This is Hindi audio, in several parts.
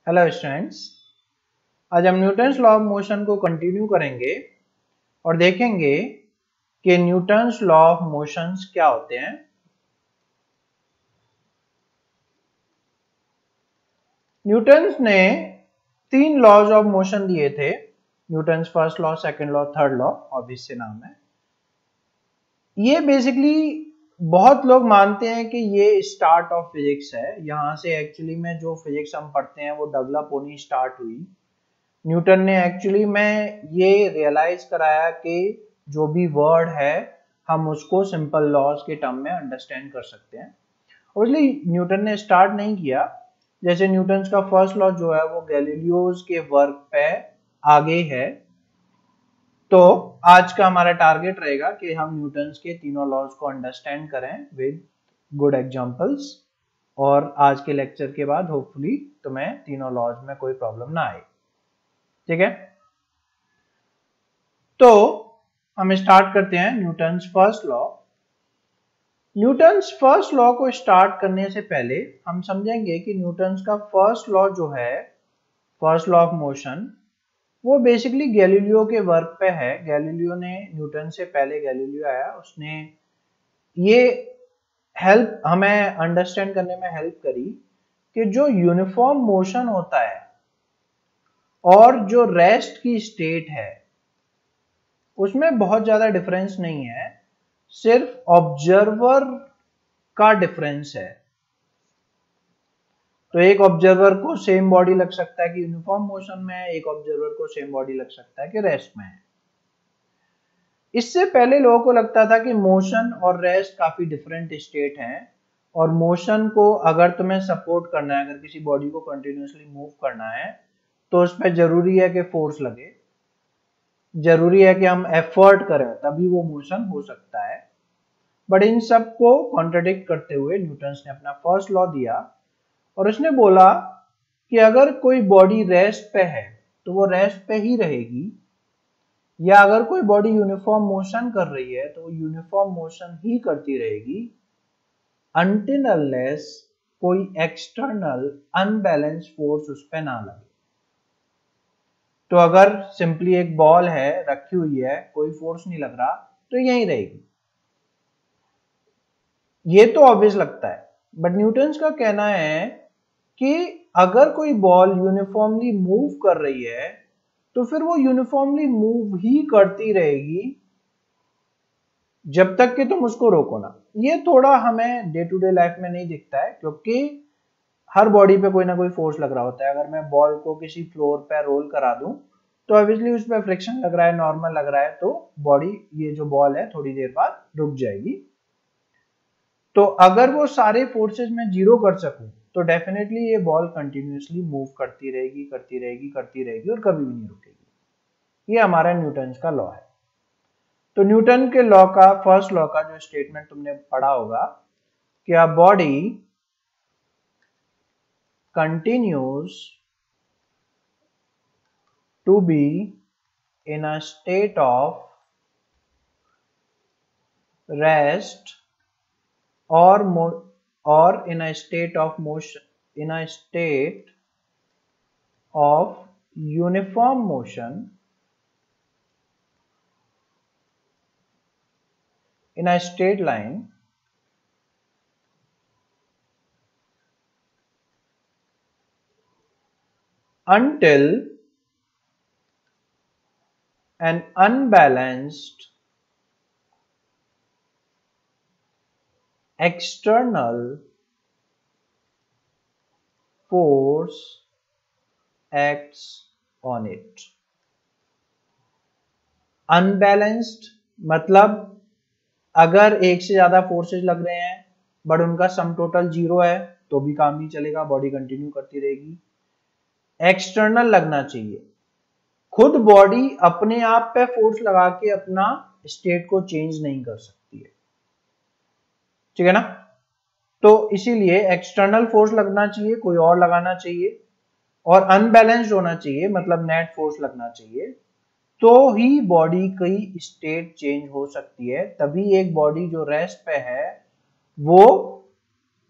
हेलो स्टूडेंट्स, आज हम न्यूटन्स लॉ ऑफ मोशन को कंटिन्यू करेंगे और देखेंगे कि न्यूटन्स लॉ ऑफ मोशंस क्या होते हैं। न्यूटन्स ने 3 लॉज ऑफ मोशन दिए थे। Newton's first law, second law, third law, obvious से नाम है। ये बेसिकली बहुत लोग मानते हैं कि ये स्टार्ट ऑफ फिजिक्स है। यहां से एक्चुअली में जो फिजिक्स हम पढ़ते हैं वो डेवलप होनी स्टार्ट हुई। न्यूटन ने एक्चुअली में ये रियलाइज कराया कि जो भी वर्ड है हम उसको सिंपल लॉज के टर्म में अंडरस्टैंड कर सकते हैं। ऑब्वियसली न्यूटन ने स्टार्ट नहीं किया। जैसे न्यूटन का फर्स्ट लॉ जो है वो गैलीलियोज के वर्क पे आगे है। तो आज का हमारा टारगेट रहेगा कि हम न्यूटन्स के तीनों लॉज को अंडरस्टैंड करें विद गुड एग्जांपल्स, और आज के लेक्चर के बाद होपफुली तुम्हें तीनों लॉज में कोई प्रॉब्लम ना आए। ठीक है, तो हम स्टार्ट करते हैं Newton's first law. Newton's first law को स्टार्ट करने से पहले हम समझेंगे कि न्यूटन्स का फर्स्ट लॉ जो है, फर्स्ट लॉ ऑफ मोशन, वो बेसिकली गैलीलियो के वर्क पे है। गैलीलियो ने, न्यूटन से पहले गैलीलियो आया, उसने ये हेल्प हमें अंडरस्टैंड करने में हेल्प करी कि जो यूनिफॉर्म मोशन होता है और जो रेस्ट की स्टेट है उसमें बहुत ज्यादा डिफरेंस नहीं है, सिर्फ ऑब्जर्वर का डिफरेंस है। तो एक ऑब्जर्वर को सेम बॉडी लग सकता है कि यूनिफॉर्म मोशन में है, एक ऑब्जर्वर को सेम बॉडी लग सकता है कि रेस्ट में है। इससे पहले लोगों को लगता था कि मोशन और रेस्ट काफी डिफरेंट स्टेट हैं, और मोशन को अगर तुम्हें सपोर्ट करना है, अगर किसी बॉडी को कंटिन्यूअसली मूव करना है तो उस पर जरूरी है कि फोर्स लगे, जरूरी है कि हम एफर्ट करें, तभी वो मोशन हो सकता है। बट इन सब को कॉन्ट्रडिक्ट करते हुए न्यूटन ने अपना फर्स्ट लॉ दिया और उसने बोला कि अगर कोई बॉडी रेस्ट पे है तो वो रेस्ट पे ही रहेगी, या अगर कोई बॉडी यूनिफॉर्म मोशन कर रही है तो वो यूनिफॉर्म मोशन ही करती रहेगी अनटिल अनलेस कोई एक्सटर्नल अनबैलेंस फोर्स उस पे ना लगे। तो अगर सिंपली एक बॉल है, रखी हुई है, कोई फोर्स नहीं लग रहा, तो यहीं रहेगी। ये तो ऑब्वियस लगता है, बट न्यूटन्स का कहना है कि अगर कोई बॉल यूनिफॉर्मली मूव कर रही है तो फिर वो यूनिफॉर्मली मूव ही करती रहेगी जब तक कि तुम उसको रोको ना। ये थोड़ा हमें डे टू डे लाइफ में नहीं दिखता है, क्योंकि हर बॉडी पे कोई ना कोई फोर्स लग रहा होता है। अगर मैं बॉल को किसी फ्लोर पे रोल करा दूं तो ऑब्वियसली उस पर फ्रिक्शन लग रहा है, नॉर्मल लग रहा है, तो बॉडी, ये जो बॉल है, थोड़ी देर बाद रुक जाएगी। तो अगर वो सारे फोर्सेस में जीरो कर सकूं तो डेफिनेटली ये बॉल कंटिन्यूअसली मूव करती रहेगी, करती रहेगी, करती रहेगी और कभी भी नहीं रुकेगी। ये हमारा न्यूटन्स का लॉ है। तो न्यूटन के लॉ का, फर्स्ट लॉ का जो स्टेटमेंट तुमने पढ़ा होगा कि a body continues to be in a state of rest or in a state of motion, in a state of uniform motion, in a straight line until an unbalanced external force acts on it. Unbalanced मतलब अगर एक से ज्यादा फोर्सेस लग रहे हैं बट उनका सम टोटल जीरो है तो भी काम नहीं चलेगा, बॉडी कंटिन्यू करती रहेगी। एक्सटर्नल लगना चाहिए, खुद बॉडी अपने आप पे फोर्स लगा के अपना स्टेट को चेंज नहीं कर सकती है। ठीक है ना? तो इसीलिए एक्सटर्नल फोर्स लगना चाहिए, कोई और लगाना चाहिए, और अनबैलेंस्ड होना चाहिए, मतलब नेट फोर्स लगना चाहिए, तो ही बॉडी की स्टेट चेंज हो सकती है। तभी एक बॉडी जो रेस्ट पे है वो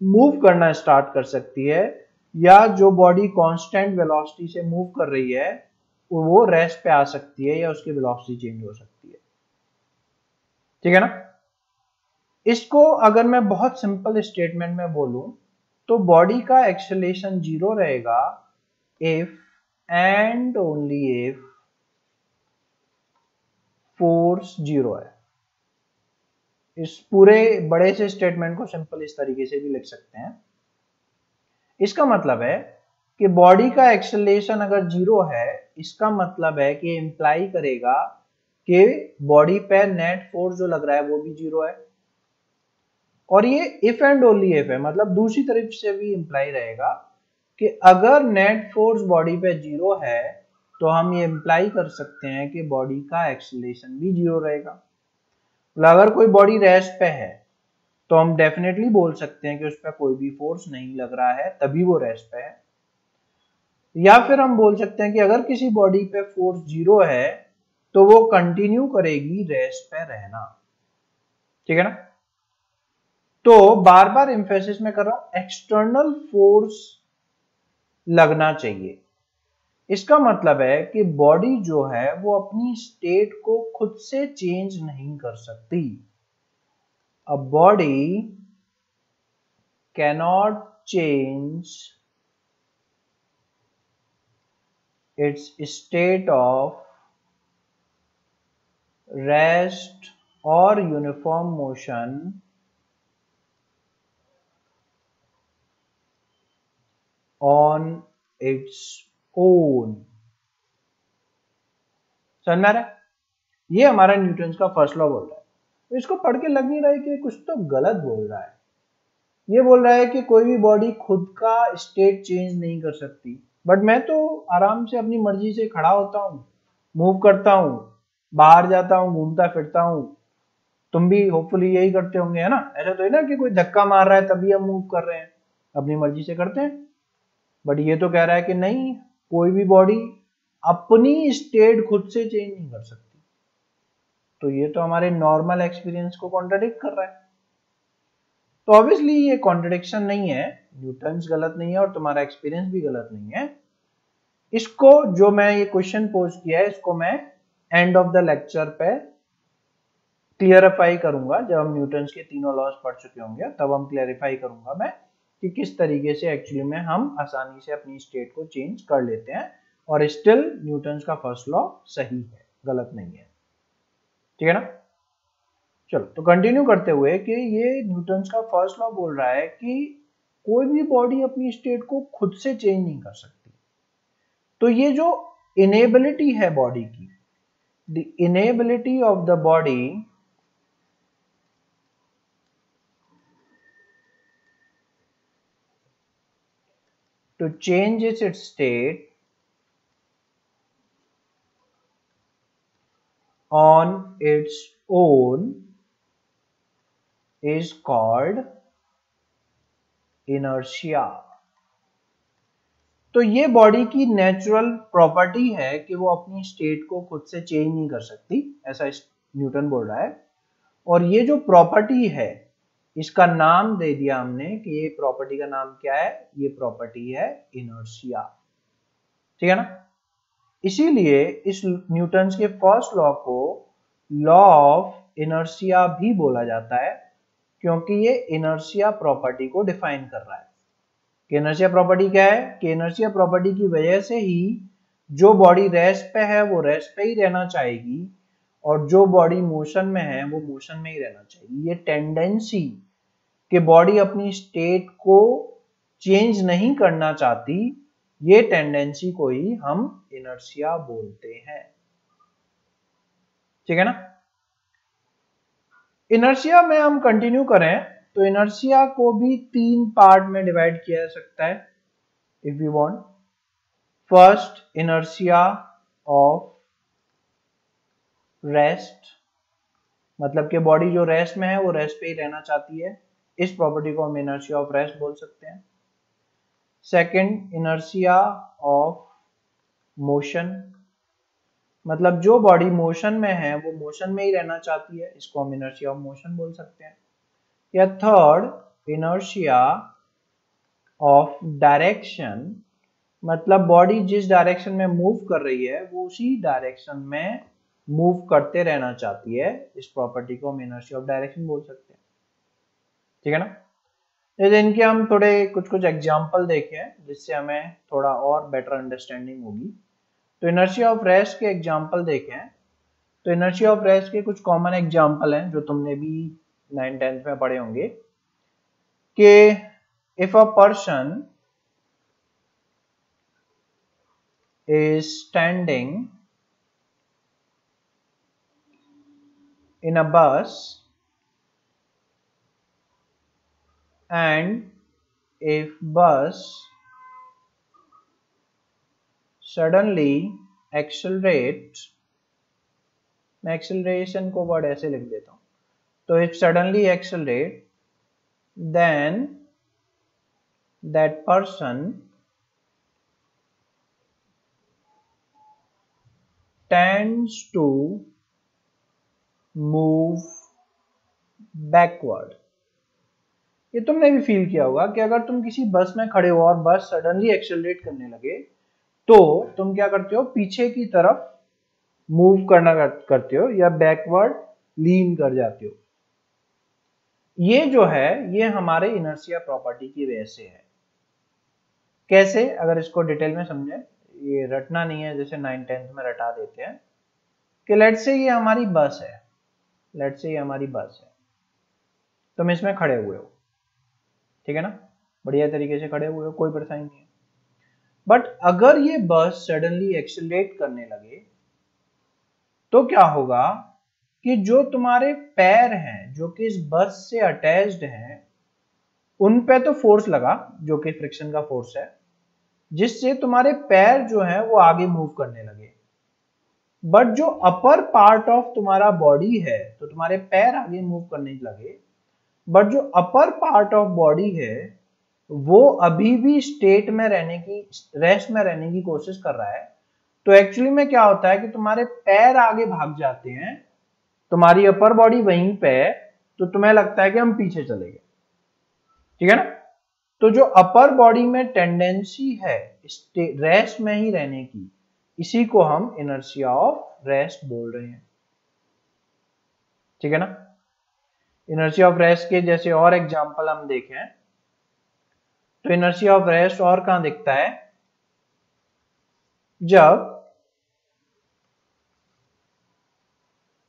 मूव करना स्टार्ट कर सकती है, या जो बॉडी कांस्टेंट वेलोसिटी से मूव कर रही है वो रेस्ट पे आ सकती है या उसकी वेलोसिटी चेंज हो सकती है। ठीक है ना। इसको अगर मैं बहुत सिंपल स्टेटमेंट में बोलूं तो बॉडी का एक्सेलरेशन 0 रहेगा if and only if force 0 है। इस पूरे बड़े से स्टेटमेंट को सिंपल इस तरीके से भी लिख सकते हैं। इसका मतलब है कि बॉडी का एक्सेलरेशन अगर 0 है, इसका मतलब है कि इंप्लाई करेगा कि बॉडी पे नेट फोर्स जो लग रहा है वो भी 0 है। और ये इफ एंड ओनली इफ है, मतलब दूसरी तरफ से भी इंप्लाई रहेगा कि अगर नेट फोर्स बॉडी पे 0 है तो हम ये इंप्लाई कर सकते हैं कि बॉडी का एक्सेलरेशन भी 0 रहेगा। अगर कोई बॉडी रेस्ट पे है तो हम डेफिनेटली बोल सकते हैं कि उस पर कोई भी फोर्स नहीं लग रहा है, तभी वो रेस्ट पे है। या फिर हम बोल सकते हैं कि अगर किसी बॉडी पे फोर्स 0 है तो वो कंटिन्यू करेगी रेस्ट पे रहना। ठीक है ना। तो बार बार एम्फेसिस में कर रहा हूं, एक्सटर्नल फोर्स लगना चाहिए। इसका मतलब है कि बॉडी जो है वो अपनी स्टेट को खुद से चेंज नहीं कर सकती। A body cannot change its state of rest और uniform motion on its own. समझ में आ रहा है। ये हमारा न्यूटन्स का फर्स्ट लॉ बोल रहा है। तो इसको पढ़ के लग नहीं रहा है कि कुछ तो गलत बोल रहा है। ये बोल रहा है कि कोई भी बॉडी खुद का स्टेट चेंज नहीं कर सकती, बट मैं तो आराम से अपनी मर्जी से खड़ा होता हूँ, मूव करता हूँ, बाहर जाता हूँ, घूमता फिरता हूँ। तुम भी होपफुली यही करते होंगे, है ना। ऐसा तो है ना कि कोई धक्का मार रहा है तभी हम मूव कर रहे हैं, अपनी मर्जी से करते हैं। बट ये तो कह रहा है कि नहीं, कोई भी बॉडी अपनी स्टेट खुद से चेंज नहीं कर सकती। तो ये तो हमारे नॉर्मल एक्सपीरियंस को कॉन्ट्रडिक्ट कर रहा है। तो ऑब्वियसली ये कॉन्ट्रडिक्शन नहीं है, न्यूटन्स गलत नहीं है और तुम्हारा एक्सपीरियंस भी गलत नहीं है। इसको जो मैं ये क्वेश्चन पोस्ट किया है इसको मैं एंड ऑफ द लेक्चर पे क्लियरिफाई करूंगा। जब हम न्यूटन्स के तीनों लॉज पढ़ चुके होंगे तब हम क्लियरिफाई करूंगा मैं कि किस तरीके से एक्चुअली में हम आसानी से अपनी स्टेट को चेंज कर लेते हैं और स्टिल न्यूटन्स का फर्स्ट लॉ सही है, गलत नहीं है। ठीक है ना। चलो तो कंटिन्यू करते हुए कि ये न्यूटन्स का फर्स्ट लॉ बोल रहा है कि कोई भी बॉडी अपनी स्टेट को खुद से चेंज नहीं कर सकती। तो ये जो इनेबिलिटी है बॉडी की, the inability of the body to change its state on its own is called inertia। तो ये बॉडी की नेचुरल प्रॉपर्टी है कि वो अपनी स्टेट को खुद से चेंज नहीं कर सकती, ऐसा न्यूटन बोल रहा है। और ये जो प्रॉपर्टी है इसका नाम दे दिया हमने कि ये प्रॉपर्टी का नाम क्या है, ये प्रॉपर्टी है इनर्शिया। ठीक है ना। इसीलिए इस न्यूटन्स के फर्स्ट लॉ को लॉ ऑफ इनर्शिया भी बोला जाता है, क्योंकि ये इनर्शिया प्रॉपर्टी को डिफाइन कर रहा है। कि इनर्शिया प्रॉपर्टी क्या है, कि इनर्शिया प्रॉपर्टी की वजह से ही जो बॉडी रेस्ट पे है वो रेस्ट पे ही रहना चाहेगी और जो बॉडी मोशन में है वो मोशन में ही रहना चाहिए। ये टेंडेंसी कि बॉडी अपनी स्टेट को चेंज नहीं करना चाहती, ये टेंडेंसी को ही हम इनर्शिया बोलते हैं। ठीक है ना। इनर्शिया में हम कंटिन्यू करें तो इनर्शिया को भी 3 पार्ट में डिवाइड किया जा सकता है if we want. First, inertia of rest, मतलब कि बॉडी जो रेस्ट में है वो रेस्ट पे ही रहना चाहती है, इस प्रॉपर्टी को हम इनर्शिया ऑफ रेस्ट बोल सकते हैं। सेकंड, इनर्शिया ऑफ मोशन, मतलब जो बॉडी मोशन में है वो मोशन में ही रहना चाहती है, इसको हम इनर्शिया ऑफ मोशन बोल सकते हैं। या थर्ड, इनर्शिया ऑफ डायरेक्शन, मतलब बॉडी जिस डायरेक्शन में मूव कर रही है वो उसी डायरेक्शन में मूव करते रहना चाहती है, इस प्रॉपर्टी को हम इनर्शिया ऑफ डायरेक्शन बोल सकते हैं। ठीक है ना। जैसे इनके हम थोड़े कुछ एग्जांपल देखें जिससे हमें थोड़ा और बेटर अंडरस्टैंडिंग होगी। तो इनर्शिया ऑफ रेस्ट के एग्जांपल देखें, तो इनर्शिया ऑफ रेस्ट के कुछ कॉमन एग्जांपल हैं जो तुमने भी 9th-10th में पढ़े होंगे कि if a person is standing in a bus and if bus suddenly accelerates, मैं एक्सेलरेशन को वर्ड ऐसे लिख देता हूं, तो if suddenly accelerate then that person tends to move backward। ये तुमने भी फील किया होगा कि अगर तुम किसी बस में खड़े हो और बस सडनली एक्सेलरेट करने लगे तो तुम क्या करते हो, पीछे की तरफ मूव करना करते हो या बैकवर्ड लीन कर जाते हो। ये जो है ये हमारे इनर्शिया प्रॉपर्टी की वजह से है। कैसे, अगर इसको डिटेल में समझें, ये रटना नहीं है जैसे 9th-10th में रटा देते हैं कि लेट्स से ये हमारी बस है, लेट्स से ये हमारी बस है, तुम इसमें खड़े हुए हो, ठीक है ना, बढ़िया तरीके से खड़े हुए हो, कोई परेशानी नहीं है। बट अगर ये बस सडनली एक्सेलरेट करने लगे तो क्या होगा कि जो तुम्हारे पैर हैं जो कि इस बस से अटैच्ड हैं उन पे तो फोर्स लगा जो कि फ्रिक्शन का फोर्स है, जिससे तुम्हारे पैर जो है वो आगे मूव करने लगे। बट जो अपर पार्ट ऑफ तुम्हारा बॉडी है, तो तुम्हारे पैर आगे मूव करने लगे, बट जो अपर पार्ट ऑफ बॉडी है वो अभी भी स्टेट में रहने की, रेस्ट में रहने की कोशिश कर रहा है। तो एक्चुअली में क्या होता है कि तुम्हारे पैर आगे भाग जाते हैं, तुम्हारी अपर बॉडी वहीं पे है, तो तुम्हें लगता है कि हम पीछे चले गए, ठीक है ना। तो जो अपर बॉडी में टेंडेंसी है रेस्ट में ही रहने की, इसी को हम इनर्शिया ऑफ रेस्ट बोल रहे हैं, ठीक है ना। इनर्शिया ऑफ रेस्ट के जैसे और एग्जांपल हम देखें तो इनर्शिया ऑफ रेस्ट और कहां दिखता है, जब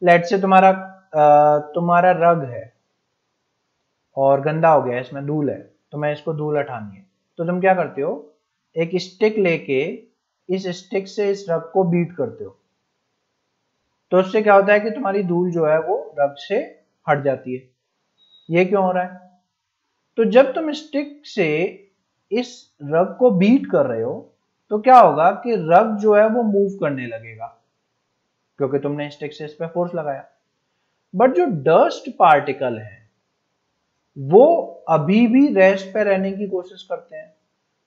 लेट से तुम्हारा रग है और गंदा हो गया, इसमें धूल है, तो मैं इसको धूल हटानी है, तो तुम क्या करते हो, एक स्टिक लेके इस स्टिक से इस रग को बीट करते हो, तो उससे क्या होता है कि तुम्हारी धूल जो है वो रग से हट जाती है। ये क्यों हो रहा है, तो जब तुम स्टिक से इस रग को बीट कर रहे हो तो क्या होगा कि रग जो है वो मूव करने लगेगा क्योंकि तुमने स्टिक से इस पे फोर्स लगाया। बट जो डस्ट पार्टिकल है वो अभी भी रेस्ट पे रहने की कोशिश करते हैं,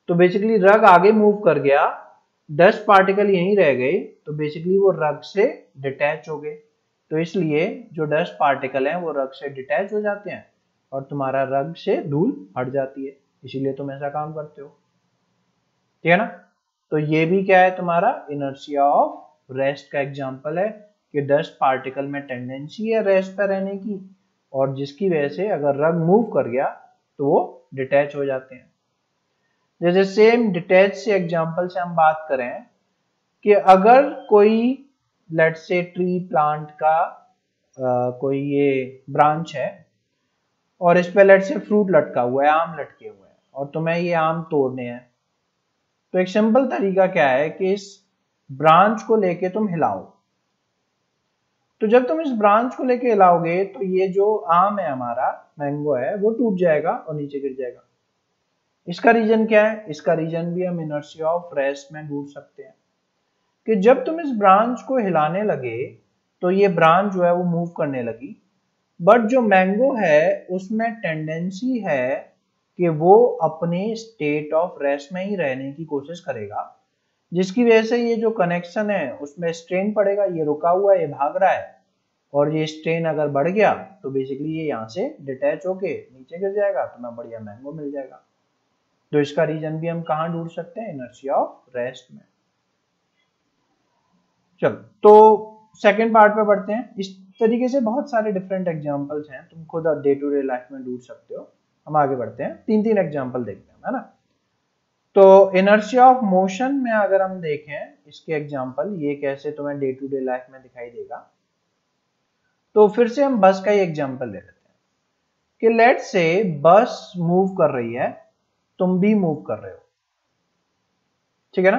तो बेसिकली रग आगे मूव कर गया, डस्ट पार्टिकल यहीं रह गए, तो बेसिकली वो रग से डिटैच हो गए। तो इसलिए जो डस्ट पार्टिकल हैं वो रग से डिटैच हो जाते हैं और तुम्हारा रग से धूल हट जाती है, इसीलिए तुम ऐसा काम करते हो, ठीक है ना। तो ये भी क्या है, तुम्हारा इनर्शिया ऑफ रेस्ट का एग्जांपल है कि डस्ट पार्टिकल में टेंडेंसी है रेस्ट पर रहने की, और जिसकी वजह से अगर रग मूव कर गया तो वो डिटैच हो जाते हैं। जैसे सेम डिटैच से एग्जांपल से हम बात करें कि अगर कोई लेट्स से ट्री प्लांट का कोई ये ब्रांच है और इस पे लेट्स से फ्रूट लटका हुआ है, आम लटके हुए हैं, और तुम्हें ये आम तोड़ने हैं, तो एक सिंपल तरीका क्या है कि इस ब्रांच को लेके तुम हिलाओ। तो जब तुम इस ब्रांच को लेके हिलाओगे तो ये जो आम है हमारा, मैंगो है, वो टूट जाएगा और नीचे गिर जाएगा। इसका रीजन क्या है, इसका रीजन भी हम इनर्शिया ऑफ रेस्ट में ढूंढ सकते हैं कि जब तुम इस ब्रांच को हिलाने लगे तो ये ब्रांच जो है वो मूव करने लगी, बट जो मैंगो है उसमें टेंडेंसी है कि वो अपने स्टेट ऑफ रेस्ट में ही रहने की कोशिश करेगा, जिसकी वजह से ये जो कनेक्शन है उसमें स्ट्रेन पड़ेगा, ये रुका हुआ है, ये भाग रहा है, और ये स्ट्रेन अगर बढ़ गया तो बेसिकली ये यहाँ से डिटैच होके नीचे गिर जाएगा, तुम्हें बढ़िया मैंगो मिल जाएगा। तो इसका रीजन भी हम कहां ढूंढ सकते हैं, इनर्शिया ऑफ रेस्ट में। चलो तो सेकंड पार्ट पे बढ़ते हैं। इस तरीके से बहुत सारे डिफरेंट एग्जांपल्स हैं, तुम खुद डे टू डे लाइफ में ढूंढ सकते हो। हम आगे बढ़ते हैं, तीन तीन एग्जांपल देखते हैं, है ना। तो इनर्शिया ऑफ मोशन में अगर हम देखें इसके एग्जांपल, ये कैसे तुम्हें डे टू डे लाइफ में दिखाई देगा। तो फिर से हम बस का ही एग्जांपल ले लेते हैं कि लेट से बस मूव कर रही है, तुम भी मूव कर रहे हो, ठीक है ना।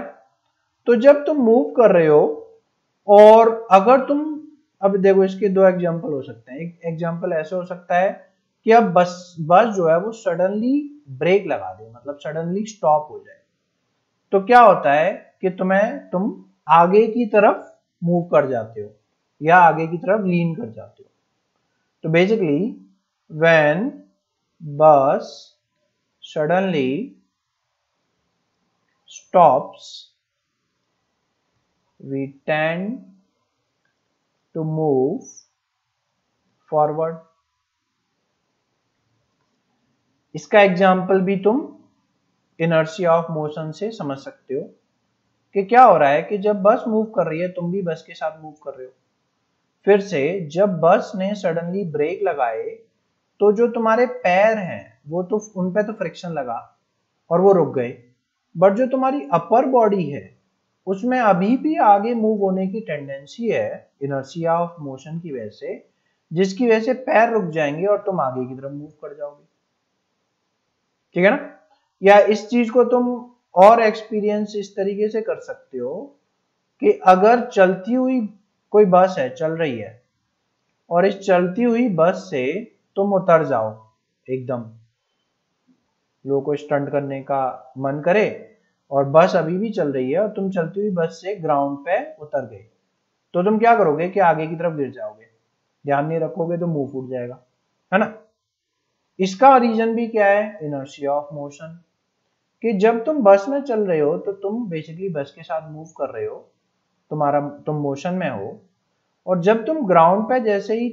तो जब तुम मूव कर रहे हो और अगर तुम, अब देखो इसके दो एग्जांपल हो सकते हैं। एक एग्जांपल ऐसे हो सकता है कि अब बस जो है वो सडनली ब्रेक लगा दे, मतलब सडनली स्टॉप हो जाए। तो क्या होता है कि तुम आगे की तरफ मूव कर जाते हो या आगे की तरफ लीन कर जाते हो। तो बेसिकली व्हेन बस suddenly stops we tend to move forward। इसका एग्जाम्पल भी तुम इनर्शिया ऑफ मोशन से समझ सकते हो कि क्या हो रहा है कि जब बस मूव कर रही है, तुम भी बस के साथ मूव कर रहे हो। फिर से जब बस ने सडनली ब्रेक लगाए तो जो तुम्हारे पैर हैं वो तो उन पे तो फ्रिक्शन लगा और वो रुक गए, बट जो तुम्हारी अपर बॉडी है उसमें अभी भी आगे मूव होने की टेंडेंसी है इनर्शिया ऑफ मोशन की वजह से, जिसकी वजह से पैर रुक जाएंगे और तुम आगे की तरफ मूव कर जाओगे, ठीक है ना। या इस चीज को तुम और एक्सपीरियंस इस तरीके से कर सकते हो कि अगर चलती हुई कोई बस है, चल रही है, और इस चलती हुई बस से तुम उतर जाओ, एकदम लोगों को स्टंट करने का मन करे और बस अभी भी चल रही है और तुम चलती हुई बस से ग्राउंड पे उतर गए, तो तुम क्या करोगे कि आगे की तरफ गिर जाओगे, ध्यान नहीं रखोगे तो मुंह फूट जाएगा, है ना। इसका रीजन भी क्या है, इनर्शिया ऑफ मोशन, कि जब तुम बस में चल रहे हो तो तुम बेसिकली बस के साथ मूव कर रहे हो, तुम मोशन में हो, और जब तुम ग्राउंड पे जैसे ही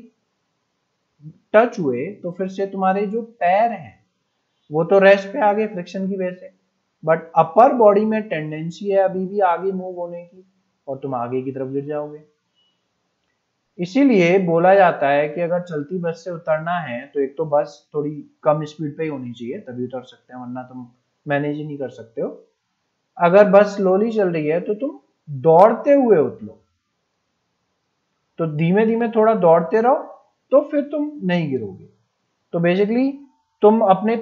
टच हुए तो फिर से तुम्हारे जो पैर हैं वो तो रेस्ट पे आ गए फ्रिक्शन की वजह से, बट अपर बॉडी में टेंडेंसी है अभी भी आगे मूव होने की और तुम आगे की तरफ गिर जाओगे। इसीलिए बोला जाता है कि अगर चलती बस से उतरना है तो एक तो बस थोड़ी कम स्पीड पे ही होनी चाहिए तभी उतर सकते हैं, वरना तुम मैनेज ही नहीं कर सकते हो। अगर बस स्लोली चल रही है तो तुम दौड़ते हुए उतरो, तो धीमे धीमे थोड़ा दौड़ते रहो तो फिर तुम नहीं गिरोगे। तो बेसिकली तुम अपने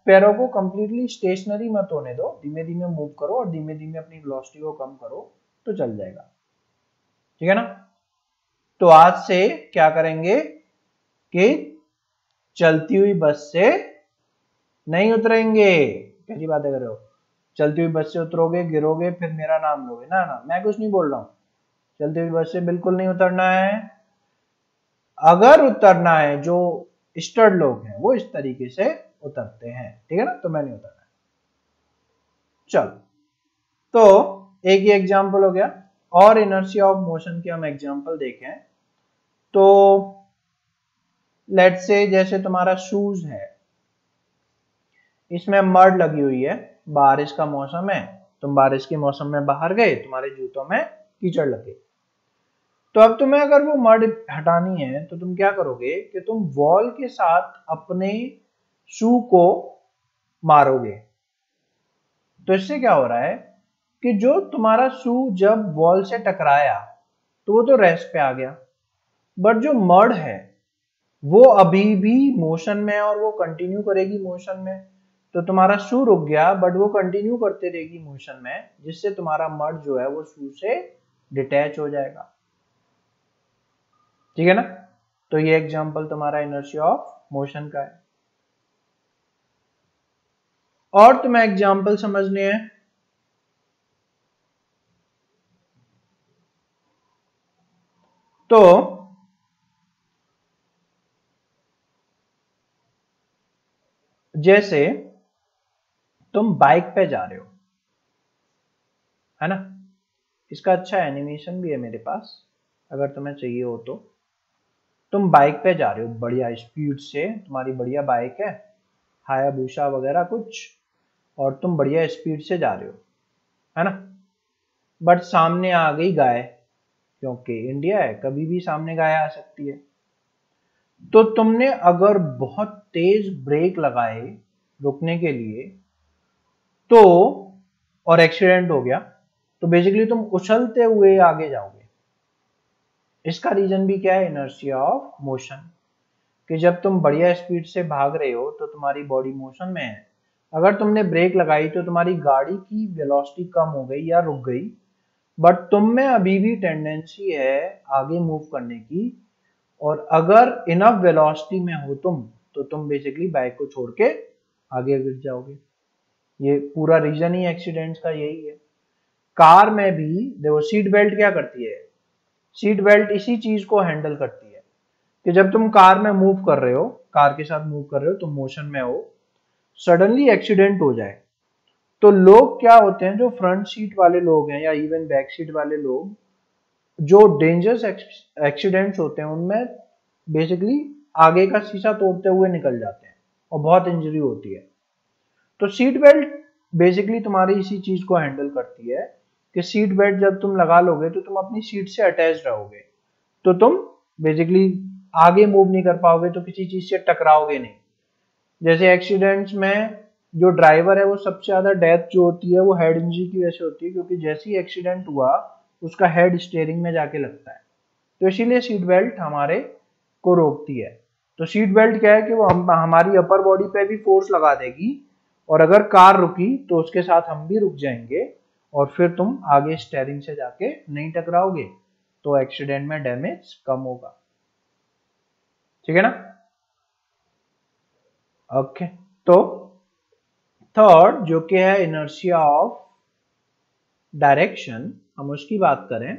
पैरों को कंप्लीटली स्टेशनरी मत होने दो, धीमे धीमे मूव करो और धीमे धीमे अपनी वेलोसिटी को कम करो तो चल जाएगा, ठीक है ना। तो आज से क्या करेंगे कि चलती हुई बस से नहीं उतरेंगे, कैसी बातें कर रहे हो, चलती हुई बस से उतरोगे गिरोगे फिर मेरा नाम लोगे ना, ना मैं कुछ नहीं बोल रहा हूं, चलती हुई बस से बिल्कुल नहीं उतरना है। अगर उतरना है, जो स्टड लोग हैं वो इस तरीके से उतरते हैं, ठीक है ना, तो मैं नहीं उतरना है। चलो तो एक ही एग्जांपल हो गया, और इनर्शिया ऑफ मोशन के हम एग्जांपल देखें तो लेट्स से जैसे तुम्हारा शूज है, इसमें मड लगी हुई है, बारिश का मौसम है, तुम बारिश के मौसम में बाहर गए, तुम्हारे जूतों में कीचड़ लगे, तो अब तुम्हें अगर वो मड हटानी है तो तुम क्या करोगे कि तुम वॉल के साथ अपने शू को मारोगे। तो इससे क्या हो रहा है कि जो तुम्हारा शू जब वॉल से टकराया तो वो तो रेस्ट पे आ गया, बट जो मड है वो अभी भी मोशन में और वो कंटिन्यू करेगी मोशन में, तो तुम्हारा शू रुक गया बट वो कंटिन्यू करते रहेगी मोशन में, जिससे तुम्हारा मड जो है वो शू से डिटैच हो जाएगा, ठीक है ना। तो ये एग्जांपल तुम्हारा इनर्शिया ऑफ मोशन का है। और तुम्हें एग्जांपल समझने हैं तो जैसे तुम बाइक पे जा रहे हो, है ना, इसका अच्छा एनिमेशन भी है मेरे पास, अगर तुम्हें चाहिए हो तो। तुम बाइक पे जा रहे हो बढ़िया स्पीड से, तुम्हारी बढ़िया बाइक है, हायाबुसा वगैरह कुछ, और तुम बढ़िया स्पीड से जा रहे हो, है ना, बट सामने आ गई गाय, क्योंकि इंडिया है, कभी भी सामने गाय आ सकती है। तो तुमने अगर बहुत तेज ब्रेक लगाए रुकने के लिए तो, और एक्सीडेंट हो गया, तो बेसिकली तुम उछलते हुए आगे जाओगे। इसका रीजन भी क्या है, इनर्शिया ऑफ मोशन, कि जब तुम बढ़िया स्पीड से भाग रहे हो तो तुम्हारी बॉडी मोशन में है, अगर तुमने ब्रेक लगाई तो तुम्हारी गाड़ी की वेलोसिटी कम हो गई या रुक गई, बट तुम में अभी भी टेंडेंसी है आगे मूव करने की, और अगर इनफ वेलोसिटी में हो तुम, तो तुम बेसिकली बाइक को छोड़ के आगे गिर जाओगे। ये पूरा रीजन ही एक्सीडेंट्स का यही है। कार में भी देखो, सीट बेल्ट क्या करती है, सीट बेल्ट इसी चीज को हैंडल करती है कि जब तुम कार में मूव कर रहे हो, कार के साथ मूव कर रहे हो, तुम मोशन में हो, सडनली एक्सीडेंट हो जाए, तो लोग क्या होते हैं, जो फ्रंट सीट वाले लोग हैं या इवन बैक सीट वाले लोग, जो डेंजरस एक्सीडेंट्स होते हैं उनमें बेसिकली आगे का शीशा तोड़ते हुए निकल जाते हैं और बहुत इंजरी होती है। तो सीट बेल्ट बेसिकली तुम्हारी इसी चीज को हैंडल करती है कि सीट बेल्ट जब तुम लगा लोगे तो तुम अपनी सीट से अटैच रहोगे, तो तुम बेसिकली आगे मूव नहीं कर पाओगे, तो किसी चीज से टकराओगे नहीं। जैसे एक्सीडेंट्स में जो ड्राइवर है वो सबसे ज्यादा डेथ जो होती है वो हेड इंजरी की वजह से होती है, क्योंकि जैसे ही एक्सीडेंट हुआ उसका हेड स्टीयरिंग में जाके लगता है, तो इसीलिए सीट बेल्ट हमारे को रोकती है। तो सीट बेल्ट क्या है कि वो हमारी अपर बॉडी पे भी फोर्स लगा देगी, और अगर कार रुकी तो उसके साथ हम भी रुक जाएंगे, और फिर तुम आगे स्टीयरिंग से जाके नहीं टकराओगे, तो एक्सीडेंट में डैमेज कम होगा। ठीक है ना। ओके, तो थर्ड जो कि है इनर्शिया ऑफ डायरेक्शन, हम उसकी बात करें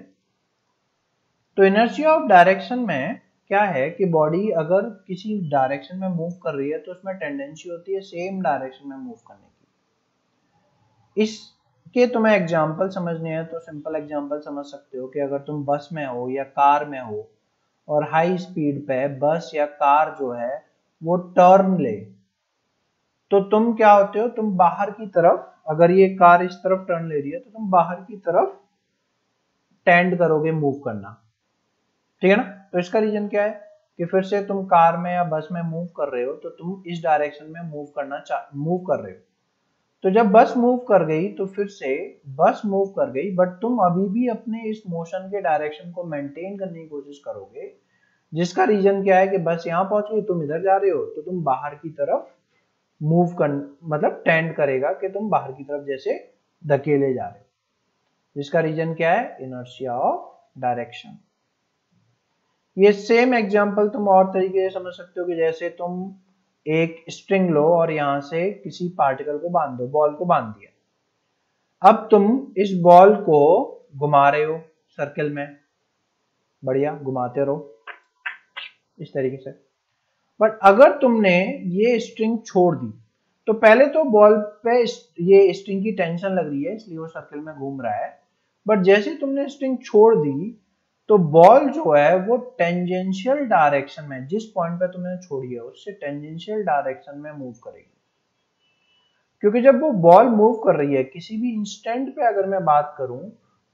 तो इनर्शिया ऑफ डायरेक्शन में क्या है कि बॉडी अगर किसी डायरेक्शन में मूव कर रही है तो उसमें टेंडेंसी होती है सेम डायरेक्शन में मूव करने की। इसके तुम्हें एग्जांपल समझने हैं तो सिंपल एग्जांपल समझ सकते हो कि अगर तुम बस में हो या कार में हो और हाई स्पीड पे बस या कार जो है वो टर्न ले, तो तुम क्या होते हो, तुम बाहर की तरफ, अगर ये कार इस तरफ टर्न ले रही है तो तुम बाहर की तरफ टेंड करोगे मूव करना। ठीक है ना। तो इसका रीजन क्या है कि फिर से तुम कार में या बस में मूव कर रहे हो तो तुम इस डायरेक्शन में मूव कर रहे हो, तो जब बस मूव कर गई तो फिर से बस मूव कर गई, बट तुम अभी भी अपने इस मोशन के डायरेक्शन को मेंटेन करने की कोशिश करोगे, जिसका रीजन क्या है कि बस यहाँ पहुंच गई, तुम इधर जा रहे हो, तो तुम बाहर की तरफ मूव कर, मतलब टेंड करेगा कि तुम बाहर की तरफ जैसे धकेले जा रहे हो, जिसका रीजन क्या है, इनर्शिया ऑफ डायरेक्शन। ये सेम एग्जांपल तुम और तरीके से समझ सकते हो कि जैसे तुम एक स्ट्रिंग लो और यहां से किसी पार्टिकल को बांध दो, बॉल को बांध दिया, अब तुम इस बॉल को घुमा रहे हो सर्कल में, बढ़िया घुमाते रहो इस तरीके से, बट अगर तुमने ये स्ट्रिंग छोड़ दी तो पहले तो बॉल पे ये स्ट्रिंग की टेंशन लग रही है इसलिए वो सर्कल में घूम रहा है, बट जैसे तुमने स्ट्रिंग छोड़ दी तो बॉल जो है वो टेंजेंशियल डायरेक्शन में, जिस पॉइंट पे तुमने छोड़ी है उससे टेंजेंशियल डायरेक्शन में मूव करेगी, क्योंकि जब वो बॉल मूव कर रही है किसी भी इंस्टेंट पे, अगर मैं बात करूं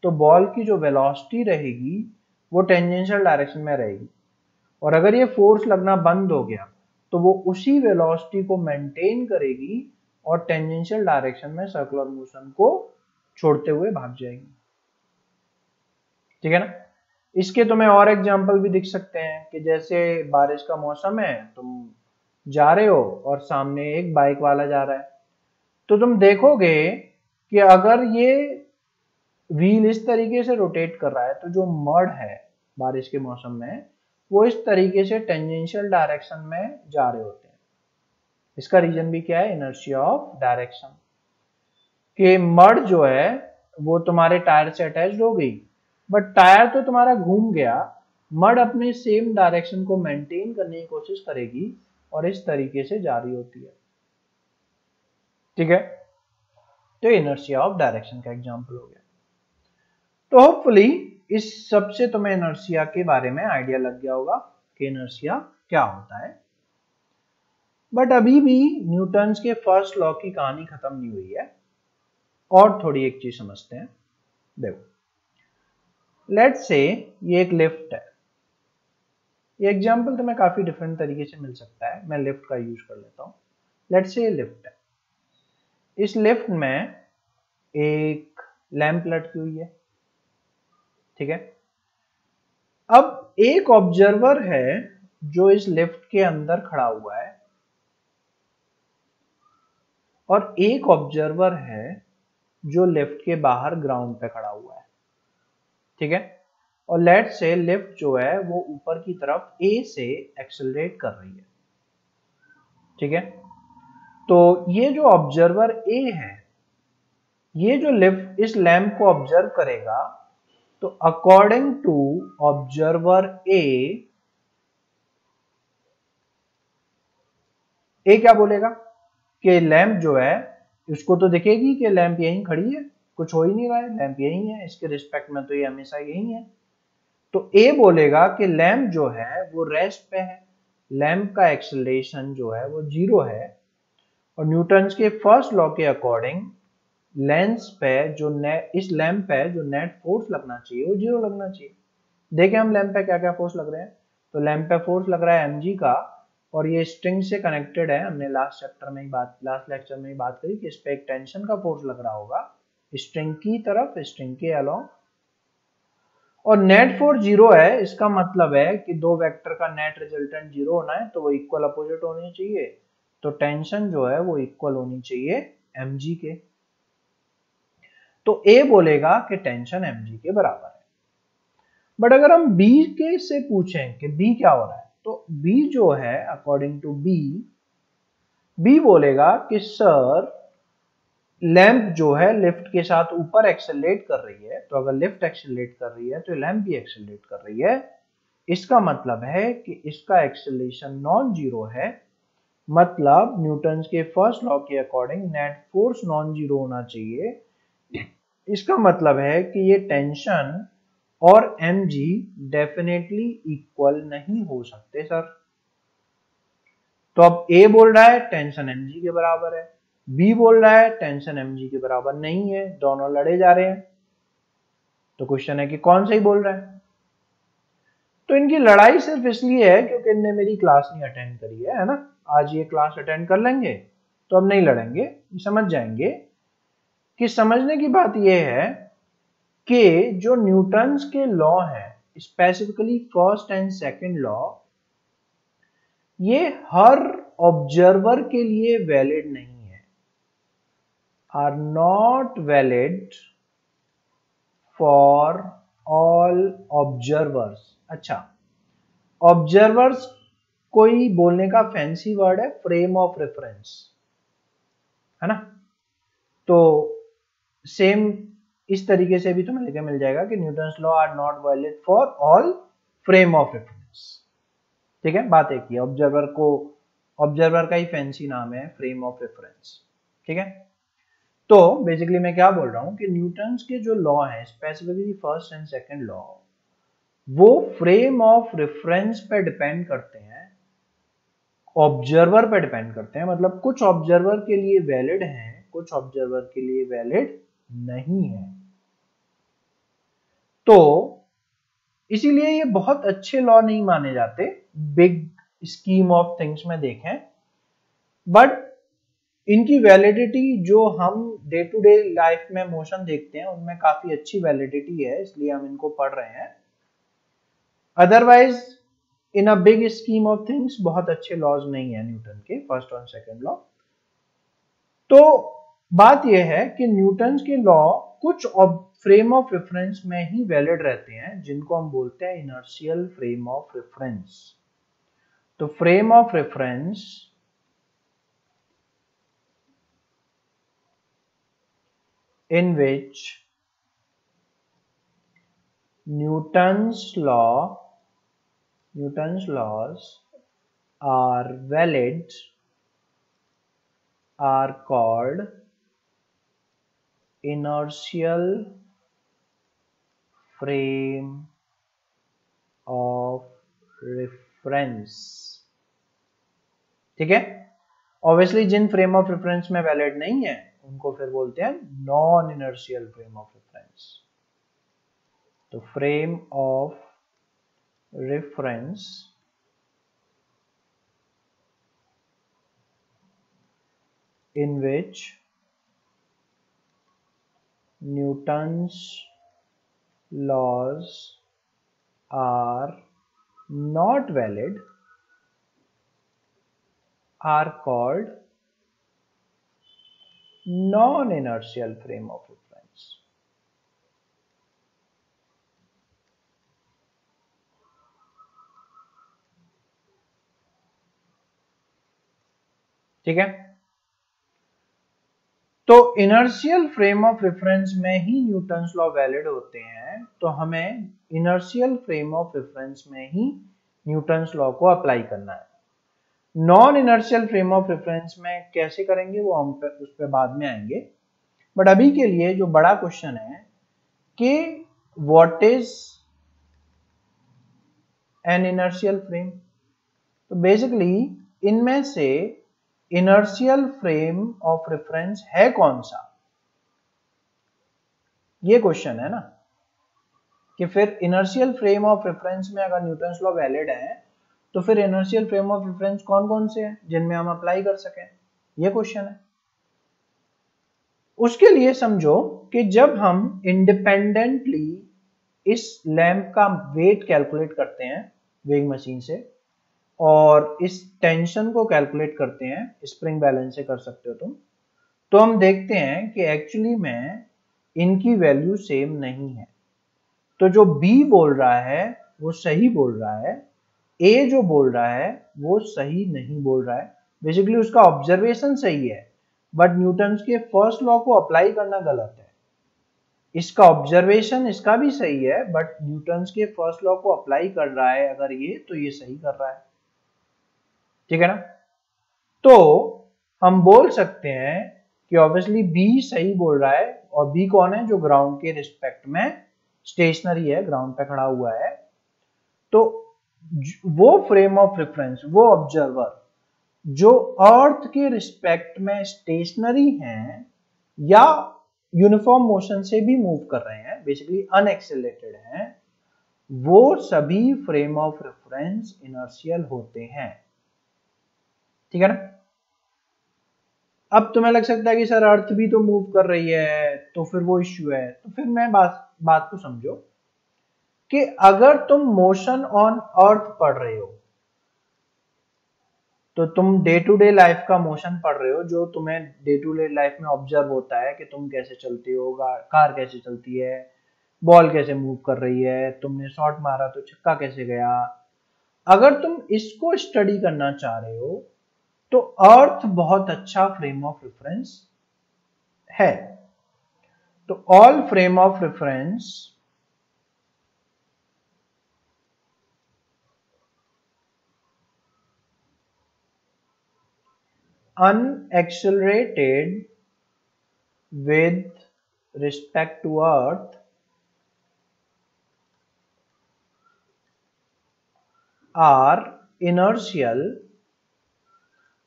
तो बॉल की जो वेलोसिटी रहेगी वो टेंजेंशियल डायरेक्शन में रहेगी, और अगर ये फोर्स लगना बंद हो गया तो वो उसी वेलोसिटी को मेंटेन करेगी और टेंजेंशियल डायरेक्शन में सर्कुलर मोशन को छोड़ते हुए भाग जाएगी। ठीक है ना। इसके तुम्हें और एग्जांपल भी दिख सकते हैं कि जैसे बारिश का मौसम है, तुम जा रहे हो और सामने एक बाइक वाला जा रहा है, तो तुम देखोगे कि अगर ये व्हील इस तरीके से रोटेट कर रहा है तो जो मड है बारिश के मौसम में वो इस तरीके से टेंजेंशियल डायरेक्शन में जा रहे होते हैं। इसका रीजन भी क्या है, इनर्शिया ऑफ डायरेक्शन, कि मड जो है वो तुम्हारे टायर से अटैच्ड हो गई, बट टायर तो तुम्हारा घूम गया, मड अपने सेम डायरेक्शन को मेंटेन करने की कोशिश करेगी और इस तरीके से जा रही होती है। ठीक है, तो इनर्शिया ऑफ डायरेक्शन का एग्जांपल हो गया। तो होपफुली इस सबसे तुम्हें इनर्शिया के बारे में आइडिया लग गया होगा कि इनर्शिया क्या होता है। बट अभी भी न्यूटन्स के फर्स्ट लॉ की कहानी खत्म नहीं हुई है, और थोड़ी एक चीज समझते हैं। देखो, लेट्स से ये एक लिफ्ट है। ये एग्जांपल तो मैं काफी डिफरेंट तरीके से मिल सकता है, मैं लिफ्ट का यूज कर लेता हूं। लेट्स से ये लिफ्ट है, इस लिफ्ट में एक लैंप लटकी हुई है, ठीक है। अब एक ऑब्जर्वर है जो इस लिफ्ट के अंदर खड़ा हुआ है, और एक ऑब्जर्वर है जो लिफ्ट के बाहर ग्राउंड पे खड़ा हुआ है, ठीक है। और लेट्स से लिफ्ट जो है वो ऊपर की तरफ ए से एक्सेलरेट कर रही है, ठीक है। तो ये जो ऑब्जर्वर ए है, ये जो लिफ्ट इस लैंप को ऑब्जर्व करेगा, तो अकॉर्डिंग टू ऑब्जर्वर ए क्या बोलेगा कि लैंप जो है, उसको तो दिखेगी कि लैंप यहीं खड़ी है, कुछ हो ही नहीं रहा है, लैंप यहीं है, इसके रिस्पेक्ट में तो ये हमेशा यहीं है। तो ए बोलेगा कि लैंप जो है वो रेस्ट पे है, लैंप का एक्सेलरेशन जो है वो 0 है, और न्यूटन्स के फर्स्ट लॉ के अकॉर्डिंग लेंस पे जो इस लैंप पे जो नेट फोर्स लगना चाहिए वो 0 लगना चाहिए। देखें हम लैंप पे क्या क्या फोर्स लग रहे हैं। तो लैंप पे फोर्स लग रहा है mg का, और ये स्ट्रिंग से कनेक्टेड है। हमने लास्ट लेक्चर में ही बात करी कि इस पे एक टेंशन का फोर्स लग रहा होगा स्ट्रिंग की तरफ, स्ट्रिंग के अलोंग, और नेट फोर्स 0 है। इसका मतलब है कि दो वेक्टर का नेट रिजल्टेंट 0 होना है तो वो इक्वल अपोजिट होनी चाहिए, तो टेंशन जो है वो इक्वल होनी चाहिए mg के। तो ए बोलेगा कि टेंशन mg के बराबर है। बट अगर हम बी के से पूछें कि बी क्या हो रहा है, तो बी जो है अकॉर्डिंग टू बी बोलेगा कि सर लैंप जो है लिफ्ट के साथ ऊपर एक्सेलरेट कर रही है, तो अगर लिफ्ट एक्सेलरेट कर रही है तो लैंप भी एक्सेलरेट कर रही है। इसका मतलब है कि इसका एक्सेलरेशन नॉन जीरो है, मतलब न्यूटन्स के फर्स्ट लॉ के according net force non zero होना चाहिए। इसका मतलब है कि ये टेंशन और mg डेफिनेटली इक्वल नहीं हो सकते सर। तो अब a बोल रहा है टेंशन mg के बराबर है, b बोल रहा है टेंशन mg के बराबर नहीं है, दोनों लड़े जा रहे हैं। तो क्वेश्चन है कि कौन सही बोल रहा है। तो इनकी लड़ाई सिर्फ इसलिए है क्योंकि इनने मेरी क्लास नहीं अटेंड करी है ना। आज ये क्लास अटेंड कर लेंगे तो अब नहीं लड़ेंगे, समझ जाएंगे कि समझने की बात यह है कि जो न्यूटन्स के लॉ है, specifically first and second law, ये हर ऑब्जर्वर के लिए वैलिड नहीं है, are not valid for all observers. अच्छा, ऑब्जर्वर्स कोई बोलने का फैंसी वर्ड है, फ्रेम ऑफ रेफरेंस, है ना। तो सेम इस तरीके से भी तुम्हें लिखे मिल जाएगा कि Newton's law are not valid for all frame of reference, ठीक है। बात एक ही है, ऑब्जर्वर का ही फैंसी नाम है फ्रेम ऑफ रेफरेंस, ठीक है। तो बेसिकली मैं क्या बोल रहा हूं कि न्यूटन्स के जो लॉ है, specifically first and second law, वो फ्रेम ऑफ रेफरेंस पे डिपेंड करते हैं, ऑब्जर्वर पे डिपेंड करते हैं। मतलब कुछ ऑब्जर्वर के लिए वैलिड हैं, कुछ ऑब्जर्वर के लिए वैलिड नहीं है। तो इसीलिए ये बहुत अच्छे लॉ नहीं माने जाते बिग स्कीम ऑफ थिंग्स में देखें, बट इनकी वैलिडिटी जो हम डे टू डे लाइफ में मोशन देखते हैं उनमें काफी अच्छी वैलिडिटी है, इसलिए हम इनको पढ़ रहे हैं। Otherwise in a big scheme of things बहुत अच्छे लॉज नहीं है न्यूटन के फर्स्ट और सेकंड लॉ। तो बात यह है कि न्यूटन्स के लॉ कुछ फ्रेम ऑफ रेफरेंस में ही वैलिड रहते हैं, जिनको हम बोलते हैं इनर्शियल फ्रेम ऑफ रेफरेंस। तो frame of reference in which Newton's laws are valid are called inertial frame of reference, ठीक है। ऑब्वियसली जिन फ्रेम ऑफ रेफरेंस में वैलिड नहीं है उनको फिर बोलते हैं non inertial frame of reference. तो frame of reference in which Newton's laws are not valid are called non-inertial frame of reference। ठीक है, तो इनर्शियल फ्रेम ऑफ रेफरेंस में ही न्यूटन्स लॉ वैलिड होते हैं, तो हमें इनर्शियल फ्रेम ऑफ रेफरेंस में ही न्यूटन्स लॉ को अप्लाई करना है। Non inertial frame of reference में कैसे करेंगे वो हम उस पर बाद में आएंगे, बट अभी के लिए जो बड़ा क्वेश्चन है कि what is an inertial frame. तो बेसिकली इनमें से इनर्शियल फ्रेम ऑफ रेफरेंस है कौन सा, ये क्वेश्चन है ना, कि फिर इनर्शियल फ्रेम ऑफ रेफरेंस में अगर न्यूटन्स लॉ वैलिड है तो फिर इनर्शियल फ्रेम ऑफ रेफरेंस कौन कौन से हैं जिनमें हम अप्लाई कर सकें, ये क्वेश्चन है। उसके लिए समझो कि जब हम इंडिपेंडेंटली इस लैंप का वेट कैलकुलेट करते हैं वेइंग मशीन से और इस टेंशन को कैलकुलेट करते हैं, स्प्रिंग बैलेंस से कर सकते हो तुम, तो हम देखते हैं कि एक्चुअली में इनकी वैल्यू सेम नहीं है। तो जो B बोल रहा है वो सही बोल रहा है, A जो बोल रहा है वो सही नहीं बोल रहा है। बेसिकली उसका ऑब्जर्वेशन सही है बट न्यूटन्स के फर्स्ट लॉ को अप्लाई करना गलत है। इसका ऑब्जर्वेशन इसका भी सही है बट न्यूटन्स के फर्स्ट लॉ को अप्लाई कर रहा है अगर ये, तो ये सही कर रहा है। ठीक है ना, तो हम बोल सकते हैं कि ऑब्वियसली B सही बोल रहा है, और B कौन है, जो ग्राउंड के रिस्पेक्ट में स्टेशनरी है, ग्राउंड पे खड़ा हुआ है। तो वो फ्रेम ऑफ रेफरेंस, वो ऑब्जर्वर जो अर्थ के रिस्पेक्ट में स्टेशनरी हैं या यूनिफॉर्म मोशन से भी मूव कर रहे हैं, बेसिकली अनएक्सेलरेटेड हैं, वो सभी फ्रेम ऑफ रेफरेंस इनर्शियल होते हैं। ठीक है ना। अब तुम्हें लग सकता है कि सर अर्थ भी तो मूव कर रही है तो फिर वो इश्यू है, तो फिर मैं बात को समझो कि अगर तुम मोशन ऑन अर्थ पढ़ रहे हो तो तुम डे टू डे लाइफ का मोशन पढ़ रहे हो, जो तुम्हें डे टू डे लाइफ में ऑब्जर्व होता है कि तुम कैसे चलते हो, कार कैसे चलती है, बॉल कैसे मूव कर रही है, तुमने शॉट मारा तो छक्का कैसे गया। अगर तुम इसको स्टडी करना चाह रहे हो तो अर्थ बहुत अच्छा फ्रेम ऑफ रेफरेंस है। तो all frame of reference unaccelerated with respect to earth are inertial,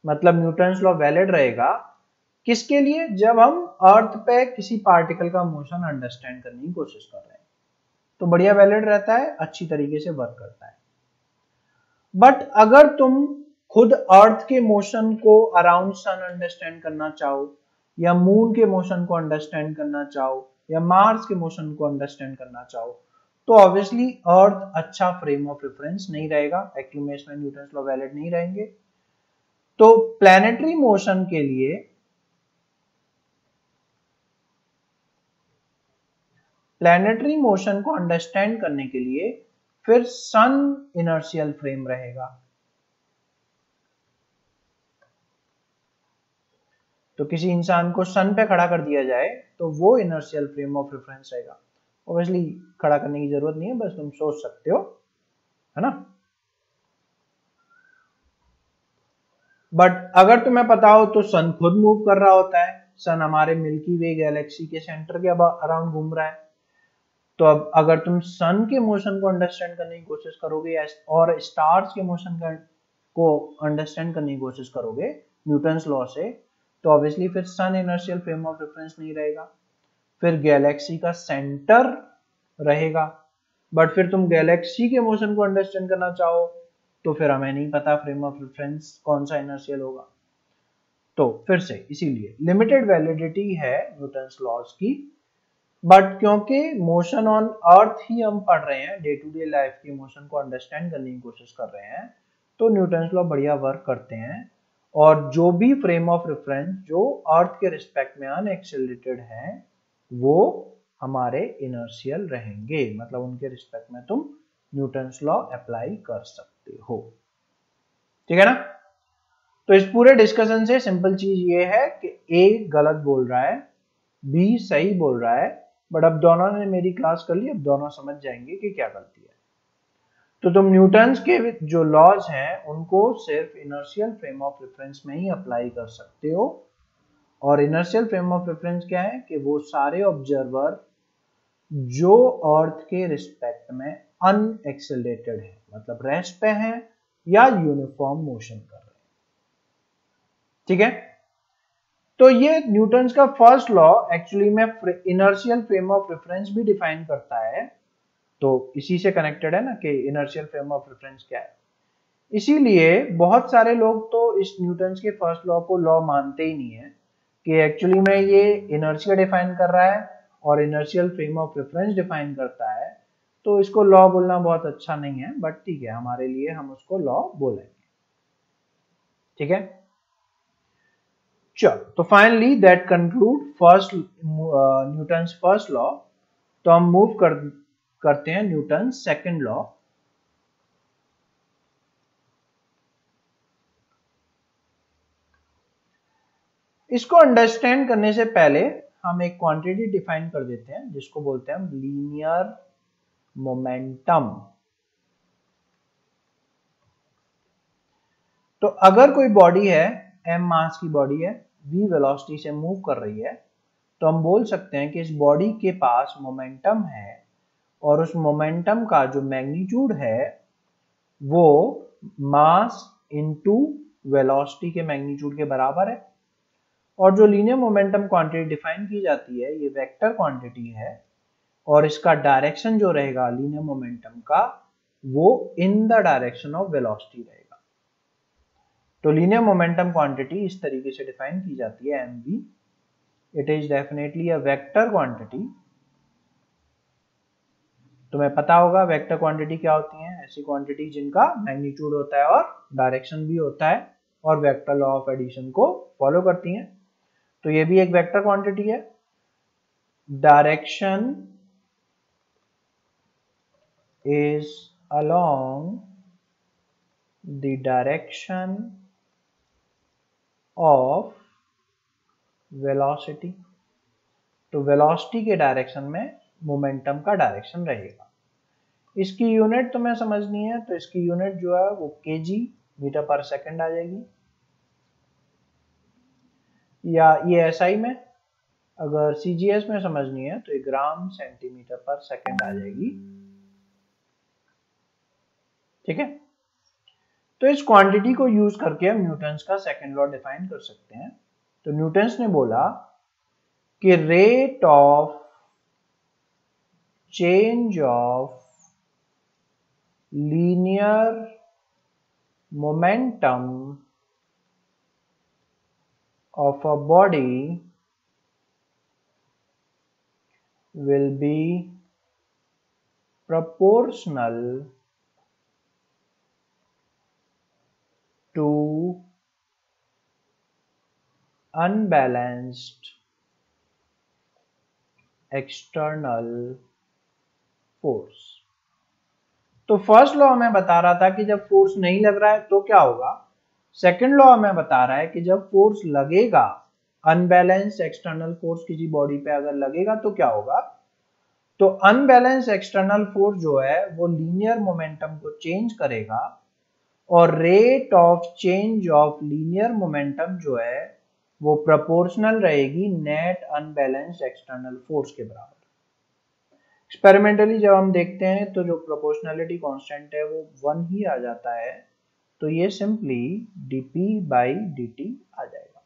मतलब न्यूटन्स लॉ वैलिड रहेगा किसके लिए, जब हम अर्थ पे किसी पार्टिकल का मोशन अंडरस्टैंड करने की कोशिश कर रहे हैं, तो बढ़िया वैलिड रहता है, अच्छी तरीके से वर्क करता है। बट अगर तुम खुद अर्थ के मोशन को अराउंड सन अंडरस्टैंड करना चाहो, या मून के मोशन को अंडरस्टैंड करना चाहो, या मार्स के मोशन को अंडरस्टैंड करना चाहो, तो ऑब्वियसली अर्थ अच्छा फ्रेम ऑफ रेफरेंस नहीं रहेगा, एक्यूमुलेशन में न्यूटन्स लॉ वैलिड नहीं रहेंगे। तो प्लैनेटरी मोशन के लिए प्लैनेटरी मोशन को अंडरस्टैंड करने के लिए फिर सन इनर्शियल फ्रेम रहेगा। तो किसी इंसान को सन पे खड़ा कर दिया जाए तो वो इनर्शियल फ्रेम ऑफ रेफरेंस रहेगा। ऑब्वियसली खड़ा करने की जरूरत नहीं है, बस तुम सोच सकते हो, है ना। बट अगर तुम्हें पता हो तो सन खुद मूव कर रहा होता है, सन हमारे मिल्की वे गैलेक्सी के सेंटर के अराउंड घूम रहा है। तो अब अगर तुम सन के मोशन को अंडरस्टैंड करने की कोशिश करोगे और स्टार्स के मोशन को अंडरस्टैंड करने की कोशिश करोगे, न्यूटन्स लॉ से, तो ऑब्वियसली फिर सन इनर्शियल फ्रेम ऑफ रेफरेंस नहीं रहेगा, फिर गैलेक्सी का सेंटर रहेगा। बट फिर तुम गैलेक्सी के मोशन को अंडरस्टैंड करना चाहो तो फिर हमें नहीं पता फ्रेम ऑफ रेफरेंस कौन सा इनर्शियल होगा। तो फिर से इसीलिए लिमिटेड वैलिडिटी है न्यूटन्स लॉज की, बट क्योंकि मोशन ऑन अर्थ ही हम पढ़ रहे हैं, डे टू डे लाइफ की मोशन को अंडरस्टैंड करने की कोशिश कर रहे हैं, तो न्यूटन्स लॉ बढ़िया वर्क करते हैं। और जो भी फ्रेम ऑफ रेफरेंस जो अर्थ के रिस्पेक्ट में अनएक्सेलरेटेड है वो हमारे इनर्शियल रहेंगे, मतलब उनके रिस्पेक्ट में तुम न्यूटन्स लॉ अप्लाई कर सकते हो। ठीक है ना। तो इस पूरे डिस्कशन से सिंपल चीज ये है कि ए गलत बोल रहा है, बी सही बोल रहा है, बट अब दोनों ने मेरी क्लास कर ली, अब दोनों समझ जाएंगे कि क्या गलती है। तो तुम न्यूटन्स के जो लॉज हैं उनको सिर्फ इनर्शियल फ्रेम ऑफ रेफरेंस में ही अप्लाई कर सकते हो। और इनर्शियल फ्रेम ऑफ रेफरेंस क्या है कि वो सारे ऑब्जर्वर जो अर्थ के रिस्पेक्ट में अनएक्सेलरेटेड है, मतलब रेस्ट पे हैं या यूनिफॉर्म मोशन कर रहे हैं। ठीक है। तो ये न्यूटन्स का फर्स्ट लॉ एक्चुअली में इनर्शियल फ्रेम ऑफ रेफरेंस भी डिफाइन करता है, तो इसी से कनेक्टेड है ना कि इनर्शियल फ्रेम ऑफ रेफरेंस क्या है। इसीलिए बहुत सारे लोग तो इस न्यूटन्स के फर्स्ट लॉ को लॉ मानते ही नहीं है कि एक्चुअली में ये इनर्शिया डिफाइन कर रहा है और inertial frame of reference define करता है, तो इसको लॉ बोलना बहुत अच्छा नहीं है, बट ठीक है हमारे लिए हम उसको लॉ बोलेंगे। ठीक है। चलो, तो finally that conclude first Newton's first law. तो हम मूव करते हैं न्यूटन सेकंड लॉ। इसको अंडरस्टैंड करने से पहले हम एक क्वांटिटी डिफाइन कर देते हैं जिसको बोलते हैं लीनियर मोमेंटम। तो अगर कोई बॉडी है, m मास की बॉडी है, v वेलोसिटी से मूव कर रही है, तो हम बोल सकते हैं कि इस बॉडी के पास मोमेंटम है और उस मोमेंटम का जो मैग्नीट्यूड है वो मास इनटू वेलोसिटी के मैग्नीट्यूड के बराबर है। और जो लीनियर मोमेंटम क्वांटिटी डिफाइन की जाती है ये वेक्टर क्वांटिटी है और इसका डायरेक्शन जो रहेगा लीनियर मोमेंटम का वो in the direction of velocity रहेगा। तो लीनियर मोमेंटम क्वांटिटी इस तरीके से डिफाइन की जाती है mv। It is definitely a vector quantity. तुम्हें पता होगा वेक्टर क्वांटिटी क्या होती है, ऐसी क्वांटिटी जिनका मैग्नीट्यूड होता है और डायरेक्शन भी होता है और वेक्टर लॉ ऑफ एडिशन को फॉलो करती हैं। तो ये भी एक वेक्टर क्वांटिटी है। Direction is along the direction of velocity. तो वेलोसिटी के डायरेक्शन में मोमेंटम का डायरेक्शन रहेगा। इसकी यूनिट तुम्हें समझनी है तो इसकी यूनिट जो है वो केजी मीटर पर सेकंड आ जाएगी, या ये एसआई में अगर सीजीएस में समझनी है तो ये ग्राम सेंटीमीटर पर सेकंड आ जाएगी। ठीक है। तो इस क्वांटिटी को यूज करके हम न्यूटन्स का सेकंड लॉ डिफाइन कर सकते हैं। तो न्यूटन्स ने बोला कि rate of change of linear momentum of a body will be proportional to unbalanced external force। तो फर्स्ट लॉ हमें बता रहा था कि जब फोर्स नहीं लग रहा है तो क्या होगा। सेकंड लॉ हमें बता रहा है कि जब फोर्स लगेगा, अनबैलेंस्ड एक्सटर्नल फोर्स किसी बॉडी पे अगर लगेगा तो क्या होगा। तो अनबैलेंस्ड एक्सटर्नल फोर्स जो है वो लीनियर मोमेंटम को चेंज करेगा और rate of change of linear momentum जो है वो प्रोपोर्शनल रहेगी नेट अनबैलेंस्ड एक्सटर्नल फोर्स के बराबर। एक्सपेरिमेंटली जब हम देखते हैं तो जो प्रोपोर्शनलिटी कांस्टेंट है वो 1 ही आ जाता है, तो ये सिंपली dp बाई dt आ जाएगा।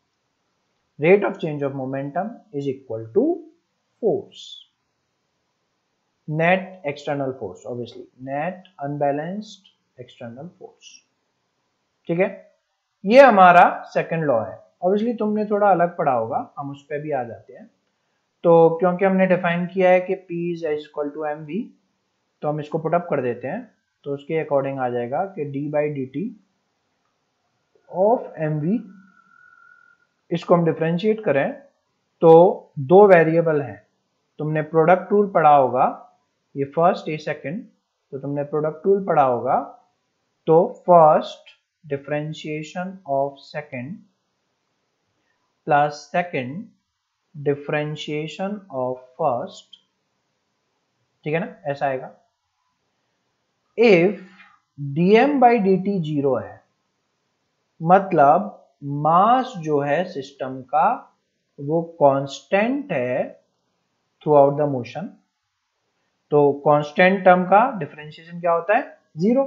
Rate of change of momentum is equal to force, net external force, obviously net unbalanced external force. ठीक है, ये हमारा सेकंड लॉ है। ऑब्वियसली तुमने थोड़ा अलग पढ़ा होगा, हम उस पर भी आ जाते हैं। तो क्योंकि हमने डिफाइन किया है कि P is equal to mv, तो हम इसको पुटअप कर देते हैं। तो उसके अकॉर्डिंग आ जाएगा कि d by D T of mv, इसको हम डिफरेंशिएट करें तो दो वेरिएबल हैं। तुमने प्रोडक्ट रूल पढ़ा होगा, ये फर्स्ट ये सेकंड, तो तुमने प्रोडक्ट रूल पढ़ा होगा। तो first differentiation of second plus second differentiation of first, ठीक है ना, ऐसा आएगा। If dm by D T zero है, मतलब मास जो है सिस्टम का वो कांस्टेंट है थ्रू आउट द मोशन। तो कांस्टेंट टर्म का डिफरेंशिएशन क्या होता है? जीरो।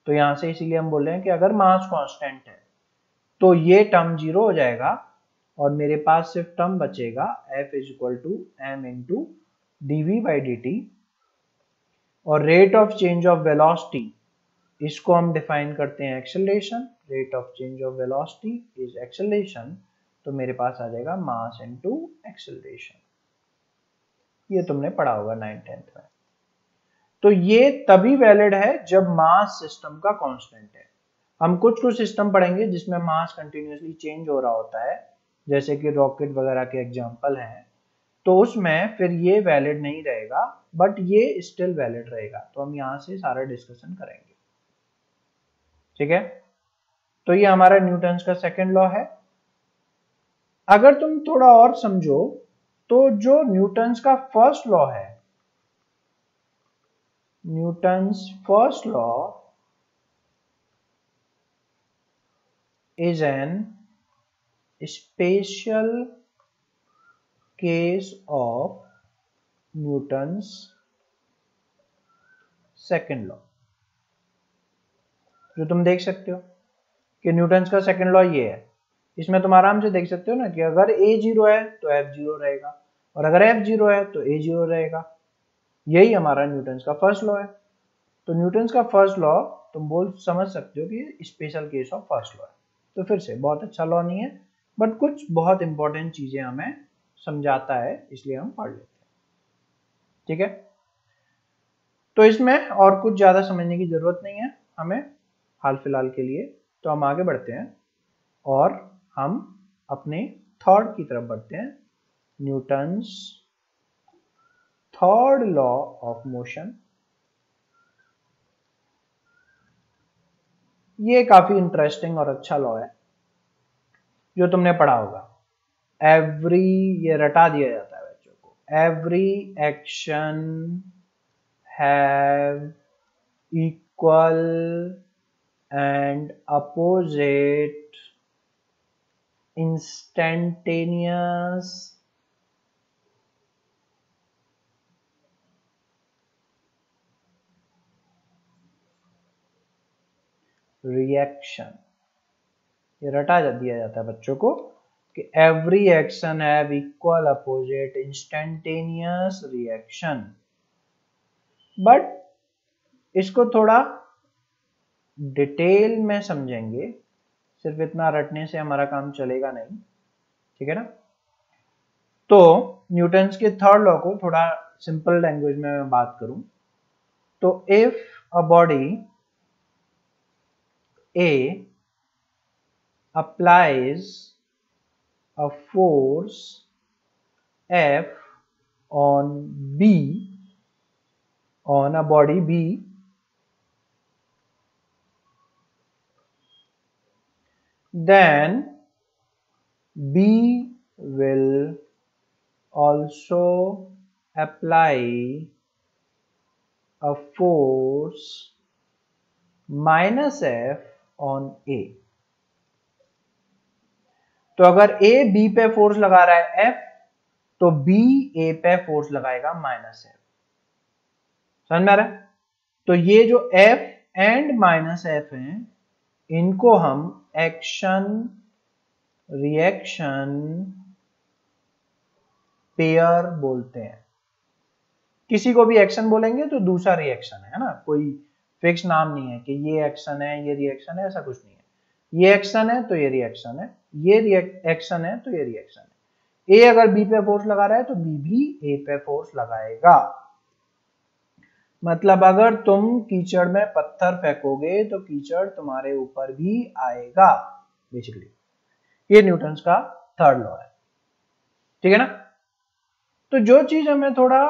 तो यहां से इसीलिए हम बोल रहे हैं कि अगर मास कांस्टेंट है तो ये टर्म जीरो हो जाएगा और मेरे पास सिर्फ टर्म बचेगा F is equal to m into dv by dt। और rate of change of velocity, इसको हम डिफाइन करते हैं acceleration. Rate of change of velocity is acceleration, तो मेरे पास आ जाएगा मास इनटू एक्सेलरेशन। ये तुमने पढ़ा होगा 9th-10th में। तो ये तभी वैलिड है जब मास सिस्टम का कांस्टेंट है। हम कुछ सिस्टम पढ़ेंगे जिसमें मास कंटिन्यूसली चेंज हो रहा होता है, जैसे कि रॉकेट वगैरह के एग्जांपल हैं, तो उसमें फिर ये वैलिड नहीं रहेगा, बट ये स्टिल वैलिड रहेगा। तो हम यहां से सारा डिस्कशन करेंगे। ठीक है, तो ये हमारा न्यूटन्स का सेकंड लॉ है। अगर तुम थोड़ा और समझो तो जो न्यूटन्स का फर्स्ट लॉ है, Newton's first law is an special case of Newton's second law। जो तुम देख सकते हो कि न्यूटन्स का सेकंड लॉ ये है। इसमें तुम आराम से देख सकते हो ना कि अगर a जीरो है तो f जीरो रहेगा, और अगर f जीरो है तो a जीरो रहेगा। यही हमारा न्यूटन्स का फर्स्ट लॉ है। तो न्यूटन्स का फर्स्ट लॉ तुम समझ सकते हो कि special case of first law है। तो फिर से बहुत अच्छा लॉ नहीं है, बट कुछ बहुत इंपॉर्टेंट चीजें हमें समझाता है, इसलिए हम पढ़ लेते हैं। ठीक है, तो इसमें और कुछ ज्यादा समझने की जरूरत नहीं है हमें हाल फिलहाल के लिए। तो हम आगे बढ़ते हैं और हम अपने थर्ड की तरफ बढ़ते हैं, Newton's third law of motion. ये काफी इंटरेस्टिंग और अच्छा लॉ है जो तुमने पढ़ा होगा। ये रटा दिया जाता है बच्चों को। Every action have equal and opposite instantaneous reaction. ये रटा दिया जाता है बच्चों को कि every action have equal opposite instantaneous reaction. But इसको थोड़ा डिटेल में समझेंगे, सिर्फ इतना रटने से हमारा काम चलेगा नहीं। ठीक है ना। तो न्यूटन्स के थर्ड लॉ को थोड़ा सिंपल लैंग्वेज में मैं बात करूं तो if a body A applies a force F on B, on a body B, then B will also apply a force minus F on A। तो अगर A B पे फोर्स लगा रहा है F, तो B A पे फोर्स लगाएगा माइनस F। समझ में आ रहा है? तो ये जो F एंड माइनस F है, इनको हम एक्शन रिएक्शन पेयर बोलते हैं। किसी को भी एक्शन बोलेंगे तो दूसरा रिएक्शन है ना, कोई फिक्स नाम नहीं है कि ये एक्शन है ये रिएक्शन है, ऐसा कुछ नहीं है। ये एक्शन है तो ये रिएक्शन है, ये एक्शन है तो ये रिएक्शन है। ए अगर बी पे फोर्स लगा रहा है तो बी भी ए पे फोर्स लगाएगा। मतलब अगर तुम कीचड़ में पत्थर फेंकोगे तो कीचड़ तुम्हारे ऊपर भी आएगा। बेसिकली ये न्यूटन्स का थर्ड लॉ है, ठीक है ना। तो जो चीज हमें थोड़ा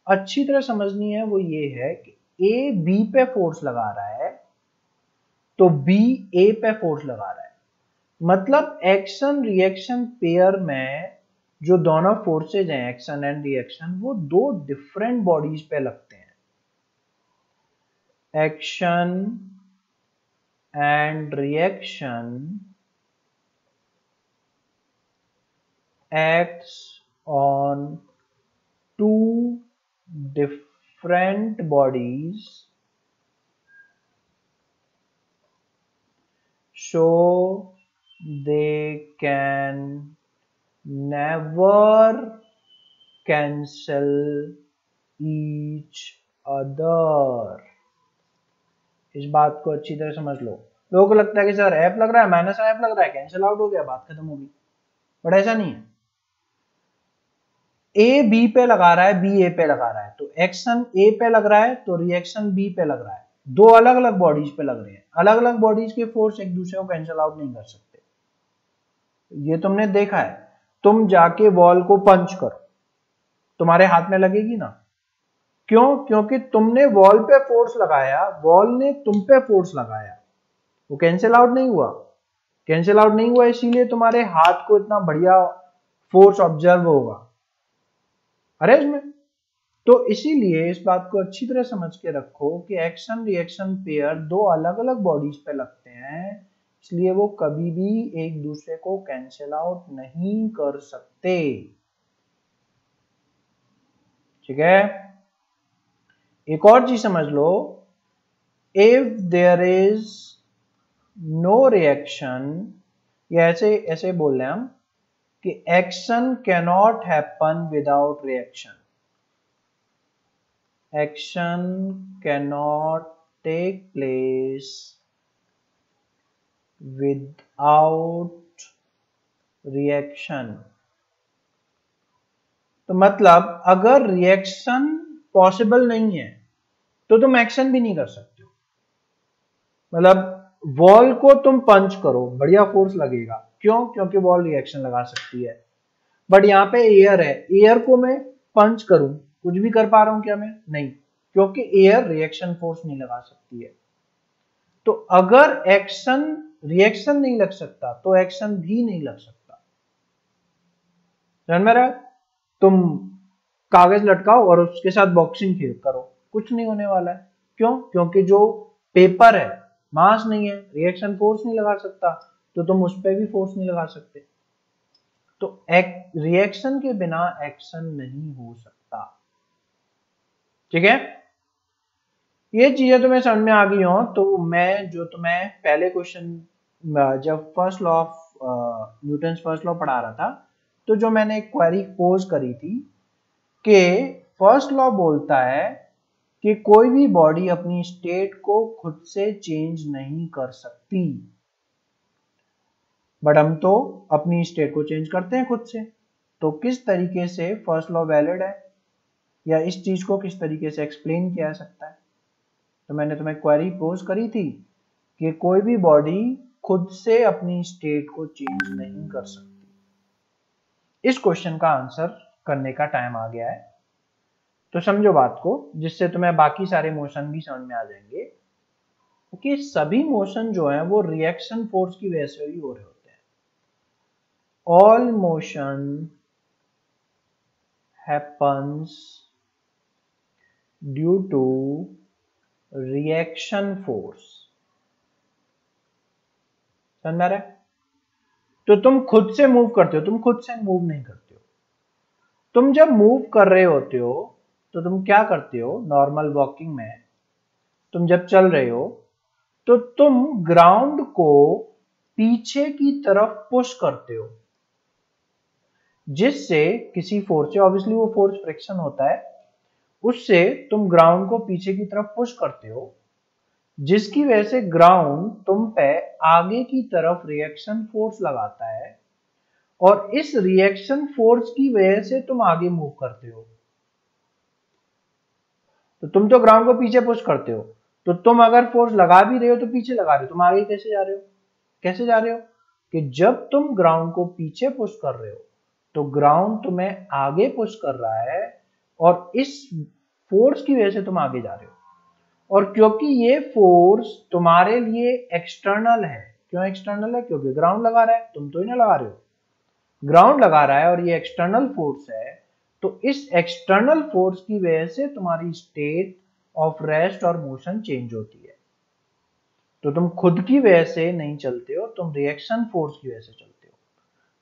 अच्छी तरह समझनी है वो ये है कि ए बी पे फोर्स लगा रहा है तो बी ए पे फोर्स लगा रहा है। मतलब एक्शन रिएक्शन पेयर में जो दोनों फोर्सेज हैं एक्शन एंड रिएक्शन, वो दो डिफरेंट बॉडीज पे लगते हैं। Action and reaction acts on two different bodies, so they can never cancel each other। इस बात को अच्छी तरह समझ लो। लोगों को लगता है कि सर एफ लग रहा है माइनस एफ लग रहा है कैंसिल आउट हो गया, बात खत्म होगी, बट ऐसा नहीं है। ए बी पे लगा रहा है बी ए पे लगा रहा है, तो एक्शन ए पे लग रहा है तो रिएक्शन बी पे लग रहा है। दो अलग अलग बॉडीज पे लग रहे हैं, अलग अलग बॉडीज के फोर्स एक दूसरे को कैंसिल आउट नहीं कर सकते। ये तुमने देखा है। तुम जाके वॉल को पंच करो, तुम्हारे हाथ में लगेगी ना, क्यों? क्योंकि तुमने वॉल पे फोर्स लगाया, वॉल ने तुम पे फोर्स लगाया, वो कैंसिल आउट नहीं हुआ। कैंसिल आउट नहीं हुआ इसीलिए तुम्हारे हाथ को इतना बढ़िया फोर्स ऑब्जर्व होगा अरे इसमें। तो इसीलिए इस बात को अच्छी तरह समझ के रखो कि एक्शन रिएक्शन पेयर दो अलग अलग बॉडीज पे लगते हैं, इसलिए वो कभी भी एक दूसरे को कैंसिल आउट नहीं कर सकते, ठीक है। एक और चीज समझ लो, if there is no reaction, या ऐसे बोल रहे हैं हम कि action cannot happen without reaction. Action cannot take place without reaction। तो मतलब अगर रिएक्शन पॉसिबल नहीं है तो तुम एक्शन भी नहीं कर सकते हो। मतलब वॉल को तुम पंच करो, बढ़िया फोर्स लगेगा, क्यों? क्योंकि वॉल रिएक्शन लगा सकती है। बट यहां पे एयर है, एयर को मैं पंच करूं, कुछ भी कर पा रहा हूं क्या मैं? नहीं, क्योंकि एयर रिएक्शन फोर्स नहीं लगा सकती है। तो अगर एक्शन रिएक्शन नहीं लग सकता तो एक्शन भी नहीं लग सकता। समझ में रहा है? तुम कागज लटकाओ और उसके साथ बॉक्सिंग खेल करो, कुछ नहीं होने वाला है। क्यों? क्योंकि जो पेपर है मास नहीं है, रिएक्शन फोर्स नहीं लगा सकता, तो तुम उस पर भी फोर्स नहीं लगा सकते। तो रिएक्शन के बिना एक्शन नहीं हो सकता, ठीक है। ये चीजें तुम्हें समझ में आ गई हो तो मैं जो तुम्हें पहले क्वेश्चन जब first law of Newton's first law पढ़ा रहा था, तो जो मैंने एक क्वेरी पोज करी थी कि फर्स्ट लॉ बोलता है कि कोई भी बॉडी अपनी स्टेट को खुद से चेंज नहीं कर सकती, बट हम तो अपनी स्टेट को चेंज करते हैं खुद से। तो किस तरीके से फर्स्ट लॉ वैलिड है, या इस चीज को किस तरीके से एक्सप्लेन किया जा सकता है। तो मैंने तुम्हें क्वेरी पोज करी थी कि कोई भी बॉडी खुद से अपनी स्टेट को चेंज नहीं कर सकती। इस क्वेश्चन का आंसर करने का टाइम आ गया है, तो समझो बात को, जिससे तुम्हें बाकी सारे मोशन भी समझ में आ जाएंगे कि सभी मोशन जो है वो रिएक्शन फोर्स की वजह से ही हो रहे होते हैं। All motion happens due to reaction force. समझ में आ रहा है? तो तुम खुद से मूव करते हो, तुम खुद से मूव नहीं करते हो। तुम जब मूव कर रहे होते हो तो तुम क्या करते हो, नॉर्मल वॉकिंग में तुम जब चल रहे हो तो तुम ग्राउंड को पीछे की तरफ पुश करते हो, जिससे किसी फोर्स से, ऑब्वियसली वो फोर्स फ्रिक्शन होता है, उससे तुम ग्राउंड को पीछे की तरफ पुश करते हो, जिसकी वजह से ग्राउंड तुम पे आगे की तरफ रिएक्शन फोर्स लगाता है, और इस रिएक्शन फोर्स की वजह से तुम आगे मूव करते हो। तो तुम तो ग्राउंड को पीछे पुश करते हो, तो तुम अगर फोर्स लगा भी रहे हो तो पीछे लगा रहे हो, तुम आगे कैसे जा रहे हो? कैसे जा रहे हो कि जब तुम ग्राउंड को पीछे पुश कर रहे हो तो ग्राउंड तुम्हें आगे पुश कर रहा है, और इस फोर्स की वजह से तुम आगे जा रहे हो। और क्योंकि ये फोर्स तुम्हारे लिए एक्सटर्नल है, क्यों एक्सटर्नल है? क्योंकि ग्राउंड लगा रहा है, तुम तो ही ना लगा रहे हो, ग्राउंड लगा रहा है और ये एक्सटर्नल फोर्स है। तो इस एक्सटर्नल फोर्स की वजह से तुम्हारी स्टेट ऑफ रेस्ट और मोशन चेंज होती है। तो तुम खुद की वजह से नहीं चलते हो, तुम रिएक्शन फोर्स की वजह से चलते हो।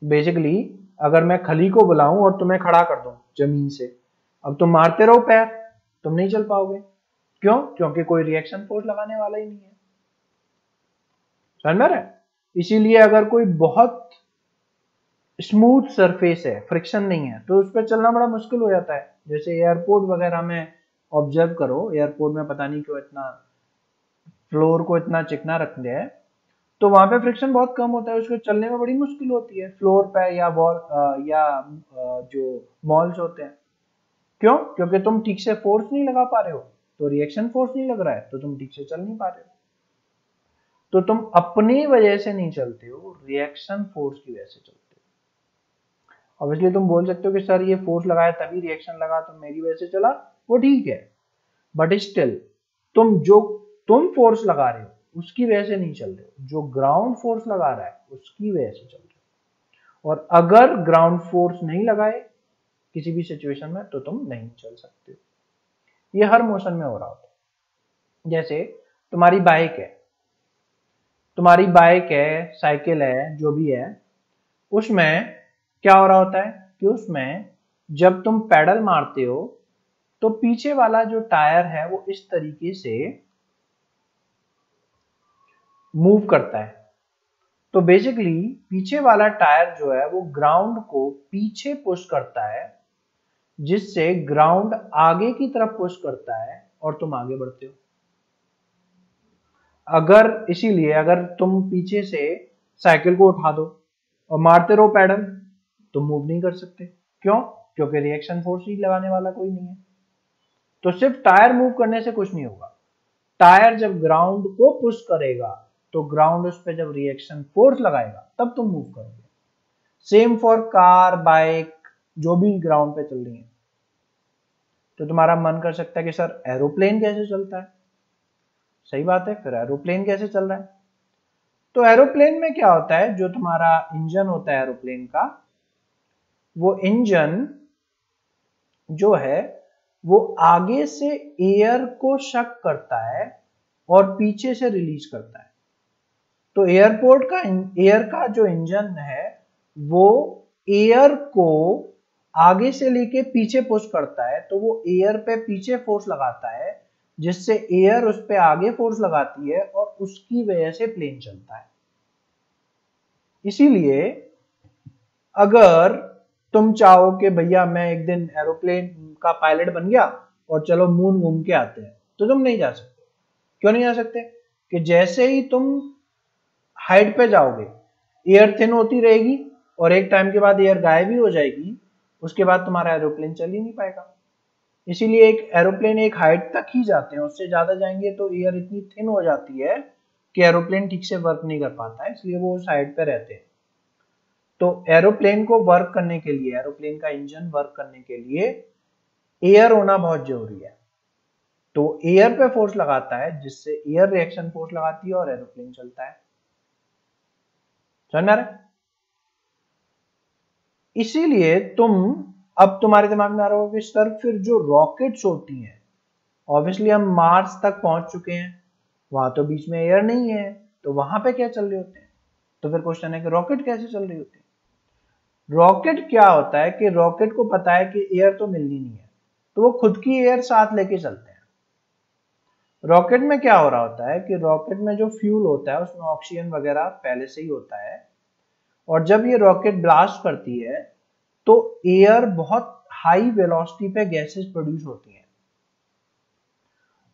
बेसिकली अगर मैं खली को बुलाऊं और तुम्हें खड़ा कर दूं जमीन से, अब तुम मारते रहो पैर, तुम नहीं चल पाओगे। क्यों? क्योंकि कोई रिएक्शन फोर्स लगाने वाला ही नहीं है। समझ में आ रहा है? इसीलिए अगर कोई बहुत स्मूथ सरफेस है, फ्रिक्शन नहीं है, तो उस पर चलना बड़ा मुश्किल हो जाता है। जैसे एयरपोर्ट वगैरह में ऑब्जर्व करो, एयरपोर्ट में पता नहीं क्यों इतना फ्लोर को इतना चिकना रख दिया है, तो वहां पे फ्रिक्शन बहुत कम होता है, उसको चलने में बड़ी मुश्किल होती है फ्लोर पे या वॉल या जो मॉल्स होते हैं। क्यों? क्योंकि तुम ठीक से फोर्स नहीं लगा पा रहे हो, तो रिएक्शन फोर्स नहीं लग रहा है, तो तुम ठीक से चल नहीं पा रहे हो। तो तुम अपनी वजह से नहीं चलते हो, रिएक्शन फोर्स की वजह से चलते हो। ऑब्वियसली तुम बोल सकते हो कि सर ये फोर्स लगाया तभी रिएक्शन लगा, तो मेरी वजह से चला, वो ठीक है, बट स्टिल तुम फोर्स लगा रहे हो उसकी वजह से नहीं चल रहे हो, जो ग्राउंड फोर्स लगा रहा है उसकी वजह से चल रहे हो। और अगर ग्राउंड फोर्स नहीं लगाए किसी भी सिचुएशन में तो तुम नहीं चल सकते हो। ये हर मोशन में हो रहा होता है। जैसे तुम्हारी बाइक है, साइकिल है, जो भी है, उसमें क्या हो रहा होता है कि उसमें जब तुम पैडल मारते हो तो पीछे वाला जो टायर है वो इस तरीके से मूव करता है। तो बेसिकली पीछे वाला टायर जो है वो ग्राउंड को पीछे पुश करता है, जिससे ग्राउंड आगे की तरफ पुश करता है और तुम आगे बढ़ते हो। इसीलिए अगर तुम पीछे से साइकिल को उठा दो और मारते रहो पैडल, तुम मूव नहीं कर सकते। क्यों? क्योंकि रिएक्शन फोर्स ही लगाने वाला कोई नहीं है। तो सिर्फ टायर मूव करने से कुछ नहीं होगा। टायर जब ग्राउंड को पुश करेगा तो ग्राउंड उस पर जब रिएक्शन फोर्स लगाएगा तब तुम मूव करोगे। सेम फॉर कार, बाइक, जो भी ग्राउंड पे चल रही है। तो तुम्हारा मन कर सकता है कि सर एरोप्लेन कैसे चलता है? सही बात है, फिर एरोप्लेन कैसे चल रहा है? तो एरोप्लेन में क्या होता है, जो तुम्हारा इंजन होता है एरोप्लेन का, वो इंजन जो है वो आगे से एयर को शक करता है और पीछे से रिलीज करता है। तो एयर का जो इंजन है वो एयर को आगे से लेके पीछे पुश करता है, तो वो एयर पे पीछे फोर्स लगाता है, जिससे एयर उस पे आगे फोर्स लगाती है और उसकी वजह से प्लेन चलता है। इसीलिए अगर तुम चाहो कि भैया मैं एक दिन एरोप्लेन का पायलट बन गया और चलो मून घूम के आते हैं, तो तुम नहीं जा सकते। क्यों नहीं जा सकते? कि जैसे ही तुम हाइट पे जाओगे एयर थिन होती रहेगी और एक टाइम के बाद एयर गायब ही हो जाएगी, उसके बाद तुम्हारा एरोप्लेन चल ही नहीं पाएगा। इसीलिए एक एरोप्लेन एक हाइट तक ही जाते हैं, उससे ज्यादा जाएंगे तो एयर इतनी थिन हो जाती है कि एरोप्लेन ठीक से वर्क नहीं कर पाता है, इसलिए वो उस हाइट पे रहते हैं। तो एरोप्लेन को वर्क करने के लिए, एरोप्लेन का इंजन वर्क करने के लिए एयर होना बहुत जरूरी है। तो एयर पे फोर्स लगाता है, जिससे एयर रिएक्शन फोर्स लगाती है और एरोप्लेन चलता है। समझ में आ रहा है? इसीलिए अब तुम्हारे दिमाग में आ रहा होगा कि सर फिर जो रॉकेट्स होती हैं, ऑब्वियसली हम मार्स तक पहुंच चुके हैं, वहां तो बीच में एयर नहीं है, तो वहां पे क्या चल रहे होते हैं? तो फिर क्वेश्चन है कि रॉकेट कैसे चल रही होती है? रॉकेट क्या होता है कि रॉकेट को पता है कि एयर तो मिलनी नहीं है, तो वो खुद की एयर साथ लेके चलते हैं। रॉकेट में क्या हो रहा होता है कि रॉकेट में जो फ्यूल होता है उसमें ऑक्सीजन वगैरह पहले से ही होता है, और जब ये रॉकेट ब्लास्ट करती है तो एयर बहुत हाई वेलोसिटी पे गैसेस प्रोड्यूस होती हैं,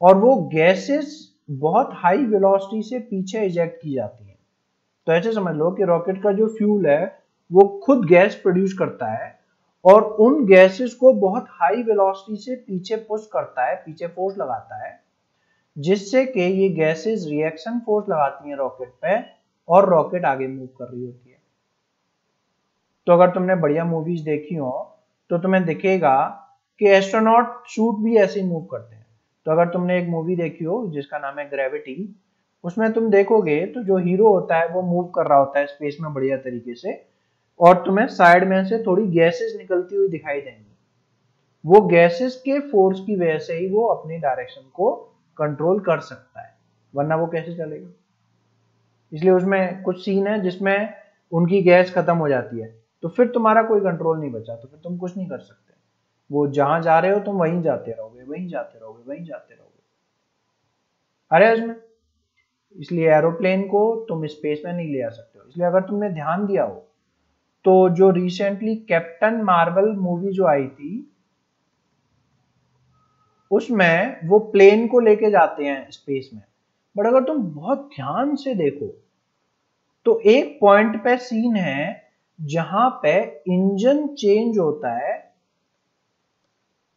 और वो गैसेस बहुत हाई वेलोसिटी से पीछे इजेक्ट की जाती हैं। तो ऐसे समझ लो कि रॉकेट का जो फ्यूल है वो खुद गैस प्रोड्यूस करता है और उन गैसेस को बहुत हाई वेलोसिटी से पीछे पुश करता है, पीछे फोर्स लगाता है, जिससे कि ये गैसेस रिएक्शन फोर्स लगाती हैं रॉकेट पे और रॉकेट आगे मूव कर रही होती है। तो अगर तुमने बढ़िया मूवीज देखी हो तो तुम्हें दिखेगा कि एस्ट्रोनॉट सूट भी ऐसे ही मूव करते हैं। तो अगर तुमने एक मूवी देखी हो जिसका नाम है ग्रेविटी, उसमें तुम देखोगे तो जो हीरो होता है वो मूव कर रहा होता है स्पेस में बढ़िया तरीके से, और तुम्हें साइड में से थोड़ी गैसेस निकलती हुई दिखाई देंगी। वो गैसेस के फोर्स की वजह से ही वो अपनी डायरेक्शन को कंट्रोल कर सकता है, वरना वो कैसे चलेगा। इसलिए उसमें कुछ सीन है जिसमें उनकी गैस खत्म हो जाती है, तो फिर तुम्हारा कोई कंट्रोल नहीं बचा, तो फिर तुम कुछ नहीं कर सकते। वो जहां जा रहे हो तुम वहीं जाते रहोगे, वहीं जाते रहोगे, वहीं जाते रहोगे। अरे इसमें इसलिए एरोप्लेन को तुम स्पेस में नहीं ले आ सकते हो। इसलिए अगर तुमने ध्यान दिया हो तो जो रिसेंटली कैप्टन मार्वल मूवी जो आई थी उसमें वो प्लेन को लेके जाते हैं स्पेस में, बट अगर तुम बहुत ध्यान से देखो तो एक पॉइंट पे सीन है जहां पे इंजन चेंज होता है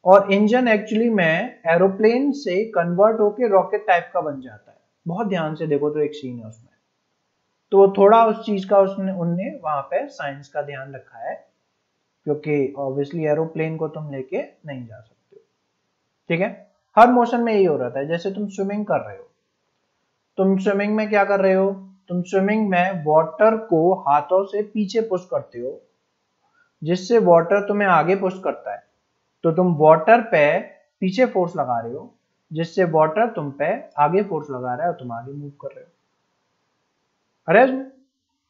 और इंजन एक्चुअली में एरोप्लेन से कन्वर्ट होके रॉकेट टाइप का बन जाता है। बहुत ध्यान से देखो तो एक सीन है उसमें, तो थोड़ा उस चीज का उनने वहां पे साइंस का ध्यान रखा है, क्योंकि ऑब्वियसली एरोप्लेन को तुम लेके नहीं जा सकते हो। ठीक है, हर मोशन में यही हो रहा था। जैसे तुम स्विमिंग कर रहे हो, तुम स्विमिंग में क्या कर रहे हो, तुम स्विमिंग में वाटर को हाथों से पीछे पुश करते हो जिससे वाटर तुम्हें आगे पुश करता है, तो तुम वाटर पे पीछे फोर्स लगा रहे हो जिससे वाटर तुम पे आगे फोर्स लगा रहा है और तुम आगे मूव कर रहे हो। अरे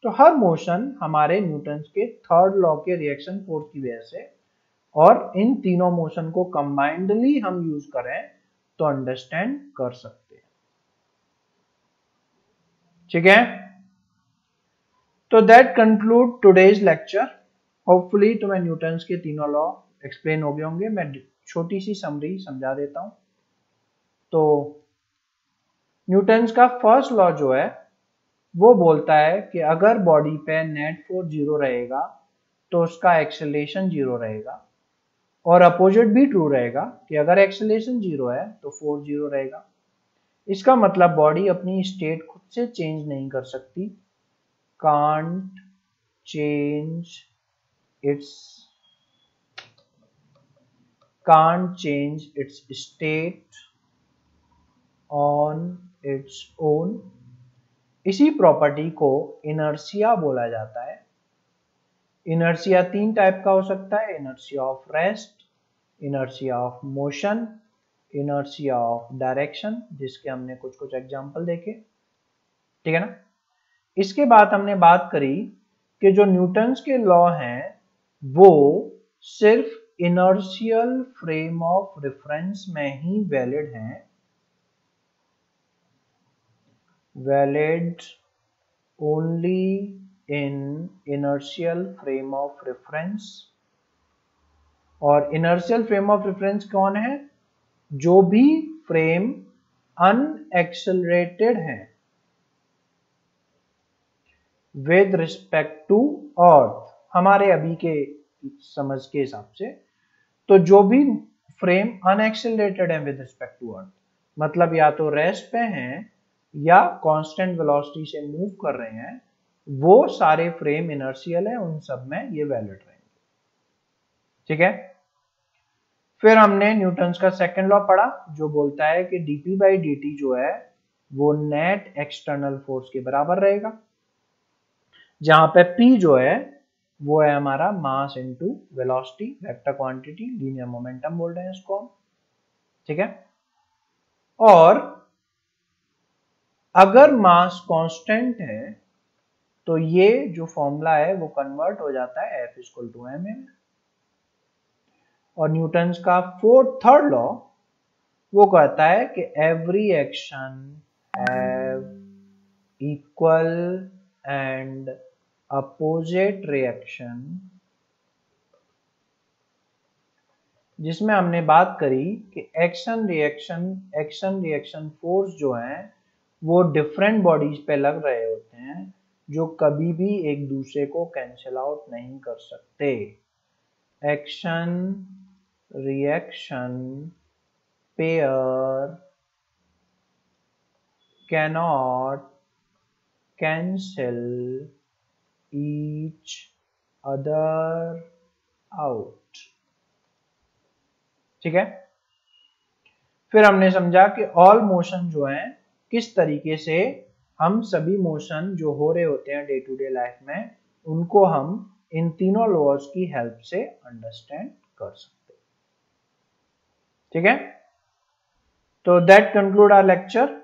तो हर मोशन हमारे न्यूटन्स के थर्ड लॉ के रिएक्शन फोर्स की वजह से, और इन तीनों मोशन को कंबाइंडली हम यूज करें तो अंडरस्टैंड कर सकते हैं। ठीक है, तो that conclude today's lecture. Hopefully तुम्हें न्यूटन्स के तीनों लॉ एक्सप्लेन हो गए होंगे। मैं छोटी सी समरी समझा देता हूं। तो न्यूटन्स का फर्स्ट लॉ जो है वो बोलता है कि अगर बॉडी पे नेट फोर्स जीरो रहेगा तो उसका एक्सेलरेशन जीरो रहेगा, और अपोजिट भी ट्रू रहेगा कि अगर एक्सेलरेशन जीरो है तो फोर्स जीरो रहेगा। इसका मतलब बॉडी अपनी स्टेट खुद से चेंज नहीं कर सकती, can't change its state on its own. इसी प्रॉपर्टी को इनर्शिया बोला जाता है। इनर्शिया तीन टाइप का हो सकता है, inertia of rest, inertia of motion, inertia of direction, जिसके हमने कुछ कुछ एग्जांपल देखे। ठीक है ना। इसके बाद हमने बात करी कि जो न्यूटन्स के लॉ हैं वो सिर्फ इनर्शियल फ्रेम ऑफ रेफरेंस में ही वैलिड हैं, valid only in inertial frame of reference. और इनर्शियल फ्रेम ऑफ रेफरेंस कौन है, जो भी फ्रेम अनएक्सेलरेटेड है विद रिस्पेक्ट टू अर्थ, हमारे अभी के समझ के हिसाब से, तो जो भी फ्रेम अनएक्सेलरेटेड है विद रिस्पेक्ट टू अर्थ, मतलब या तो रेस्ट पे हैं या कांस्टेंट वेलोसिटी से मूव कर रहे हैं, वो सारे फ्रेम इनर्शियल है, उन सब में ये वैलिड रहेंगे। ठीक है, फिर हमने न्यूटन्स का सेकंड लॉ पढ़ा जो बोलता है कि dp बाई dt जो है वो नेट एक्सटर्नल फोर्स के बराबर रहेगा, जहां पे p जो है वो है हमारा mass into velocity, vector quantity, linear momentum बोल रहे हैं इसको हम। ठीक है, और अगर मास कांस्टेंट है तो ये जो फॉर्मूला है वो कन्वर्ट हो जाता है F इक्वल टू m में। और न्यूटन्स का थर्ड लॉ वो कहता है कि every action have equal and opposite reaction, जिसमें हमने बात करी कि एक्शन रिएक्शन फोर्स जो हैं वो डिफरेंट बॉडीज पे लग रहे होते हैं, जो कभी भी एक दूसरे को कैंसिल आउट नहीं कर सकते। Action reaction pair cannot cancel each other out. ठीक है। फिर हमने समझा कि ऑल मोशन जो है किस तरीके से हम सभी मोशन जो हो रहे होते हैं डे टू डे लाइफ में, उनको हम इन तीनों लॉज की हेल्प से अंडरस्टैंड कर सकते हैं। ठीक है। तो दैट कंक्लूड आवर लेक्चर।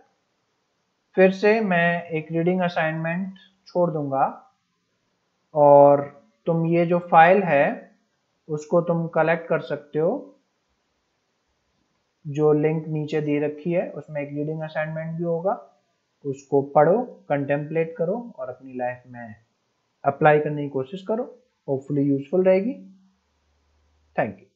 फिर से मैं एक रीडिंग असाइनमेंट छोड़ दूंगा और तुम ये जो फाइल है उसको तुम कलेक्ट कर सकते हो, जो लिंक नीचे दे रखी है उसमें एक रीडिंग असाइनमेंट भी होगा, उसको पढ़ो, कंटेम्पलेट करो और अपनी लाइफ में अप्लाई करने की कोशिश करो। होपफुली यूजफुल रहेगी। Thank you.